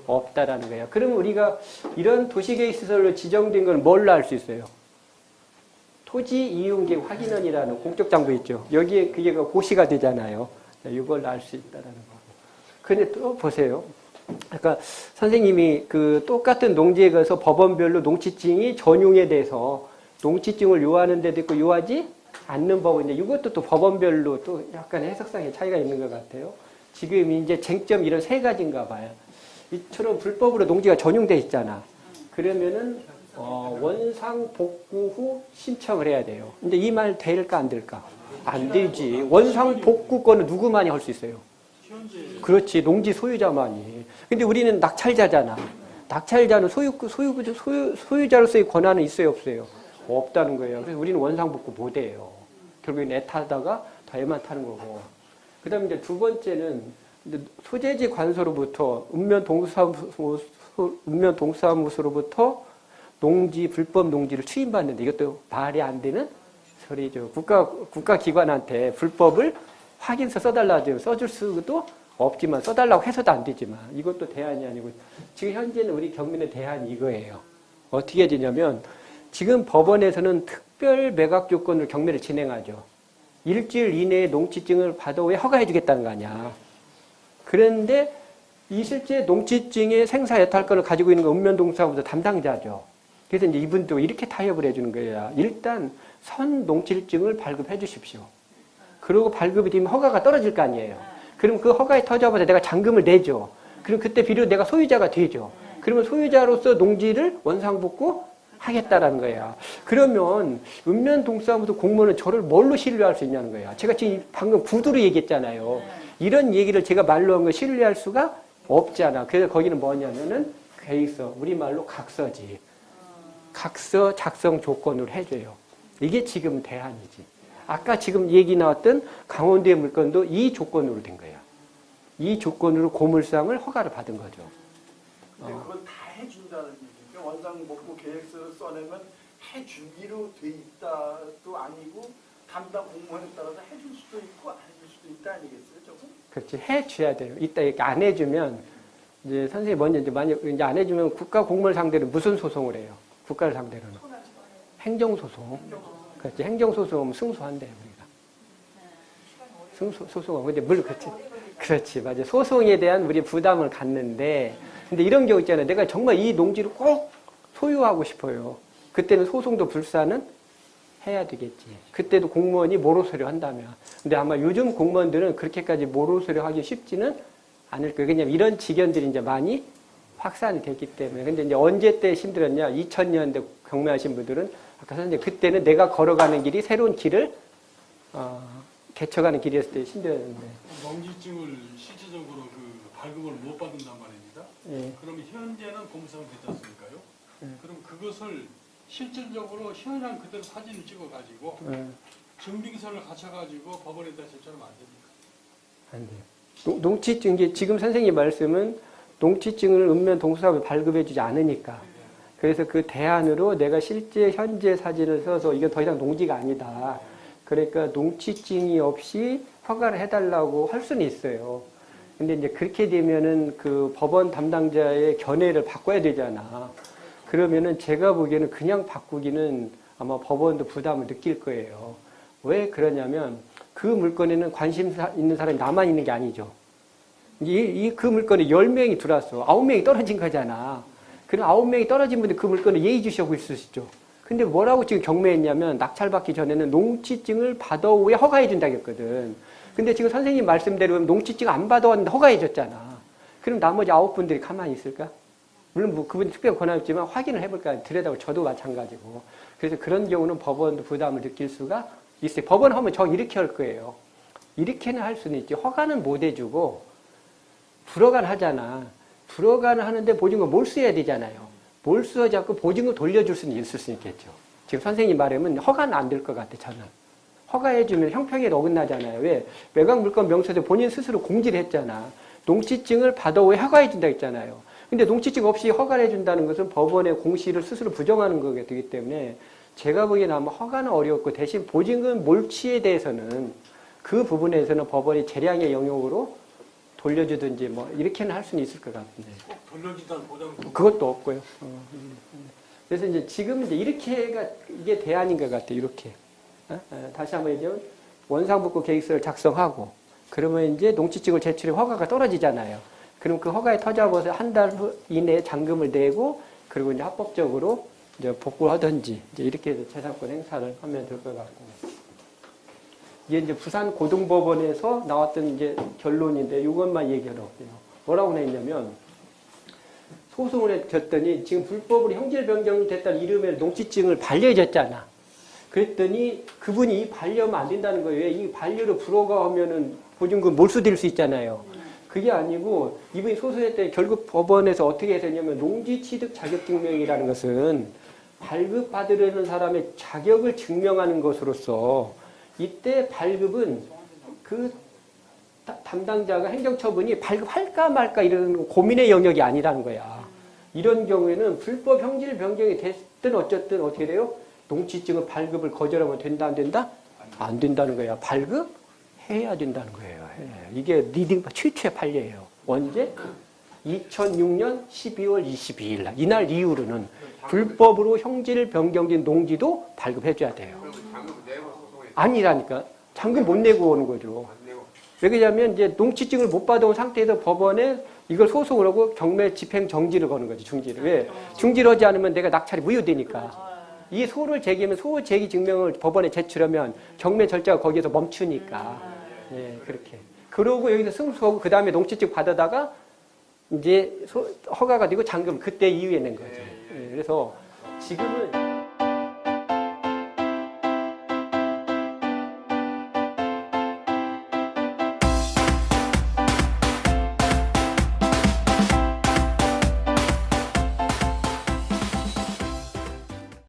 없다라는 거예요. 그러면 우리가 이런 도시계획시설로 지정된 건 뭘로 알 수 있어요? 토지 이용계획 확인원이라는 공적 장부 있죠. 여기에 그게 고시가 되잖아요. 이걸 알 수 있다라는 거. 근데 또 보세요. 그러니까 선생님이 그 똑같은 농지에 가서 법원별로 농지증이 전용에 대해서 농지증을 요하는 데도 있고 요하지 않는 법인데 이것도 또 법원별로 또 약간 해석상의 차이가 있는 것 같아요. 지금 이제 쟁점 이런 세 가지인가 봐요. 이처럼 불법으로 농지가 전용돼 있잖아. 그러면은 원상 복구 후 신청을 해야 돼요. 근데 이 말 될까 안 될까? 안 되지. 원상 복구권은 누구만이 할 수 있어요? 그렇지. 농지 소유자만이. 근데 우리는 낙찰자잖아. 낙찰자는 소유자로서의 권한은 있어요, 없어요? 없다는 거예요. 그래서 우리는 원상복구 못 해요. 결국엔 애 타다가 더 애만 타는 거고. 그 다음에 이제 두 번째는 소재지 관서로부터 읍면 동사무소로부터 농지, 불법 농지를 추인받는데 이것도 말이 안 되는 소리죠. 국가기관한테 불법을 확인서 써달라죠. 써줄 수도 없지만 써달라고 해서도 안 되지만 이것도 대안이 아니고 지금 현재는 우리 경민의 대안이 이거예요. 어떻게 되냐면 지금 법원에서는 특별 매각 조건으로 경매를 진행하죠. 일주일 이내에 농지증을 받아 왜 허가해 주겠다는 거 아니야. 그런데 이 실제 농지증의 생사 여탈권을 가지고 있는 건 읍면동사무소 담당자죠. 그래서 이제 이분도 이렇게 타협을 해주는 거예요. 일단 선 농지증을 발급해 주십시오. 그리고 발급이 되면 허가가 떨어질 거 아니에요. 그럼 그 허가에 터져봐서 내가 잔금을 내죠. 그럼 그때 비로소 내가 소유자가 되죠. 그러면 소유자로서 농지를 원상복구 하겠다라는 거야. 그러면 읍면동사무소 공무원은 저를 뭘로 신뢰할 수 있냐는 거야. 제가 지금 방금 구두로 얘기했잖아요. 이런 얘기를 제가 말로 한 걸 신뢰할 수가 없잖아. 그래서 거기는 뭐냐면은 계획서, 우리말로 각서지. 각서 작성 조건으로 해줘요. 이게 지금 대안이지. 아까 지금 얘기 나왔던 강원도의 물건도 이 조건으로 된 거야. 이 조건으로 고물상을 허가를 받은 거죠. 근데 그건 다 해준다는 얘기죠. 원상복구 계획서를 써내면 해주기로 돼 있다도 아니고 담당 공무원에 따라서 해줄 수도 있고 안 해줄 수도 있다 아니겠어요, 저거? 그렇지. 해줘야 돼요. 이따 이렇게 안 해주면 이제 선생님 먼저 이제 만약 이제 안 해주면 국가 공무원 상대로 무슨 소송을 해요? 국가를 상대로는 행정소송. 그렇지. 행정소송하면 승소한대요, 우리가. 소송하고. 근데 물론 그렇지. 맞아. 소송에 대한 우리 부담을 갖는데, 근데 이런 경우 있잖아요. 내가 정말 이 농지를 꼭 소유하고 싶어요. 그때는 소송도 불사는 해야 되겠지. 그때도 공무원이 모로소리 한다면. 근데 아마 요즘 공무원들은 그렇게까지 모로소리 하기 쉽지는 않을 거예요. 왜냐면 이런 직연들이 이제 많이 확산이 됐기 때문에. 근데 이제 언제 때 힘들었냐? 2000년대 경매하신 분들은 아까 선생님 그때는 내가 걸어가는 길이 새로운 길을 개척하는 길이었을 때 힘들었는데. 농지증을 실질적으로 그 발급을 못 받는단 말입니다. 예. 그러면 현재는 공무상이 되지 않습니까요? 그럼 그것을 실질적으로 현황 그대로 사진을 찍어가지고 증빙서를 갖춰가지고 법원에다 제출하면 안 됩니까? 안 돼요. 농지증, 이게 지금 선생님 말씀은 농지증을 읍면 동수사업에 발급해주지 않으니까. 그래서 그 대안으로 내가 실제 현재 사진을 써서 이게 더 이상 농지가 아니다. 그러니까 농지증이 없이 허가를 해달라고 할 수는 있어요. 근데 이제 그렇게 되면은 그 법원 담당자의 견해를 바꿔야 되잖아. 그러면은 제가 보기에는 그냥 바꾸기는 아마 법원도 부담을 느낄 거예요. 왜 그러냐면 그 물건에는 관심 있는 사람이 나만 있는 게 아니죠. 그 물건에 10명이 들어왔어. 9명이 떨어진 거잖아. 그럼 9명이 떨어진 분들 그 물건을 예의주시하고 있을 수 있죠. 근데 뭐라고 지금 경매했냐면 낙찰받기 전에는 농지증을 받아 후에 허가해 준다고 했거든. 근데 지금 선생님 말씀대로 농지증 안 받아왔는데 허가해 줬잖아. 그럼 나머지 9분들이 가만히 있을까? 물론 뭐 그분이 특별히 권한없지만 확인을 해볼까 들여다보고 저도 마찬가지고. 그래서 그런 경우는 법원도 부담을 느낄 수가 있어요. 법원 하면 저 이렇게 할 거예요. 이렇게는 할 수는 있지. 허가는 못 해주고 불허가는 하잖아. 불허가는 하는데 보증금 몰수해야 되잖아요. 몰수하지 않고 보증금 돌려줄 수는 있을 수 있겠죠. 지금 선생님 말하면 허가는 안 될 것 같아, 저는. 허가해주면 형평에 어긋나잖아요. 왜? 매각물건 명세서 본인 스스로 공지를 했잖아. 농지증을 받아 후에 허가해준다 했잖아요. 근데 농지증 없이 허가를 해준다는 것은 법원의 공시를 스스로 부정하는 거게 되기 때문에 제가 보기에는 아마 허가는 어렵고 대신 보증금 몰취에 대해서는 그 부분에서는 법원이 재량의 영역으로 돌려주든지 뭐 이렇게는 할 수는 있을 것 같은데. 꼭 돌려준다는 보장도 그것도 없고요. 그래서 이제 지금 이제 이렇게가 이게 대안인 것 같아요. 이렇게. 다시 한번 얘기하면 원상복구 계획서를 작성하고 그러면 이제 농지증을 제출해 허가가 떨어지잖아요. 그럼 그 허가에 터잡아서 한 달 이내에 잔금을 내고 그리고 이제 합법적으로 이제 복구를 하든지 이제 이렇게 해서 재산권 행사를 하면 될 것 같고. 이게 이제 부산 고등법원에서 나왔던 이제 결론인데 이것만 얘기하러 올게요. 뭐라고 했냐면 소송을 했더니 지금 불법으로 형질 변경이 됐다는 이름의 농지증을 반려해줬잖아. 그랬더니 그분이 이 반려하면 안 된다는 거예요. 이 반려를 불허가하면은 보증금 몰수될 수 있잖아요. 그게 아니고 이분이 소송할 때 결국 법원에서 어떻게 했냐면 농지 취득 자격 증명이라는 것은 발급받으려는 사람의 자격을 증명하는 것으로서 이때 발급은 그 담당자가 행정처분이 발급할까 말까 이런 고민의 영역이 아니라는 거야. 이런 경우에는 불법 형질 변경이 됐든 어쨌든 어떻게 돼요? 농지증은 발급을 거절하면 된다 안 된다? 안 된다는 거야. 발급해야 된다는 거예요. 이게 리딩 최초의 판례예요. 언제? 2006년 12월 22일 날. 이날 이후로는 불법으로 형질 변경된 농지도 발급해줘야 돼요. 아니라니까. 잔금 못 내고 오는 거죠. 왜 그러냐면 이제 농지증을 못 받아온 상태에서 법원에 이걸 소송을 하고 경매 집행 정지를 거는 거지. 중지를. 왜? 중지를 하지 않으면 내가 낙찰이 무효되니까. 이 소를 제기하면 소 제기 증명을 법원에 제출하면 경매 절차가 거기에서 멈추니까. 예, 그렇게. 그러고 여기서 승소하고 그 다음에 농지증 받아다가 이제 허가가 되고 잔금 그때 이후에 낸 거죠. 예, 그래서 지금은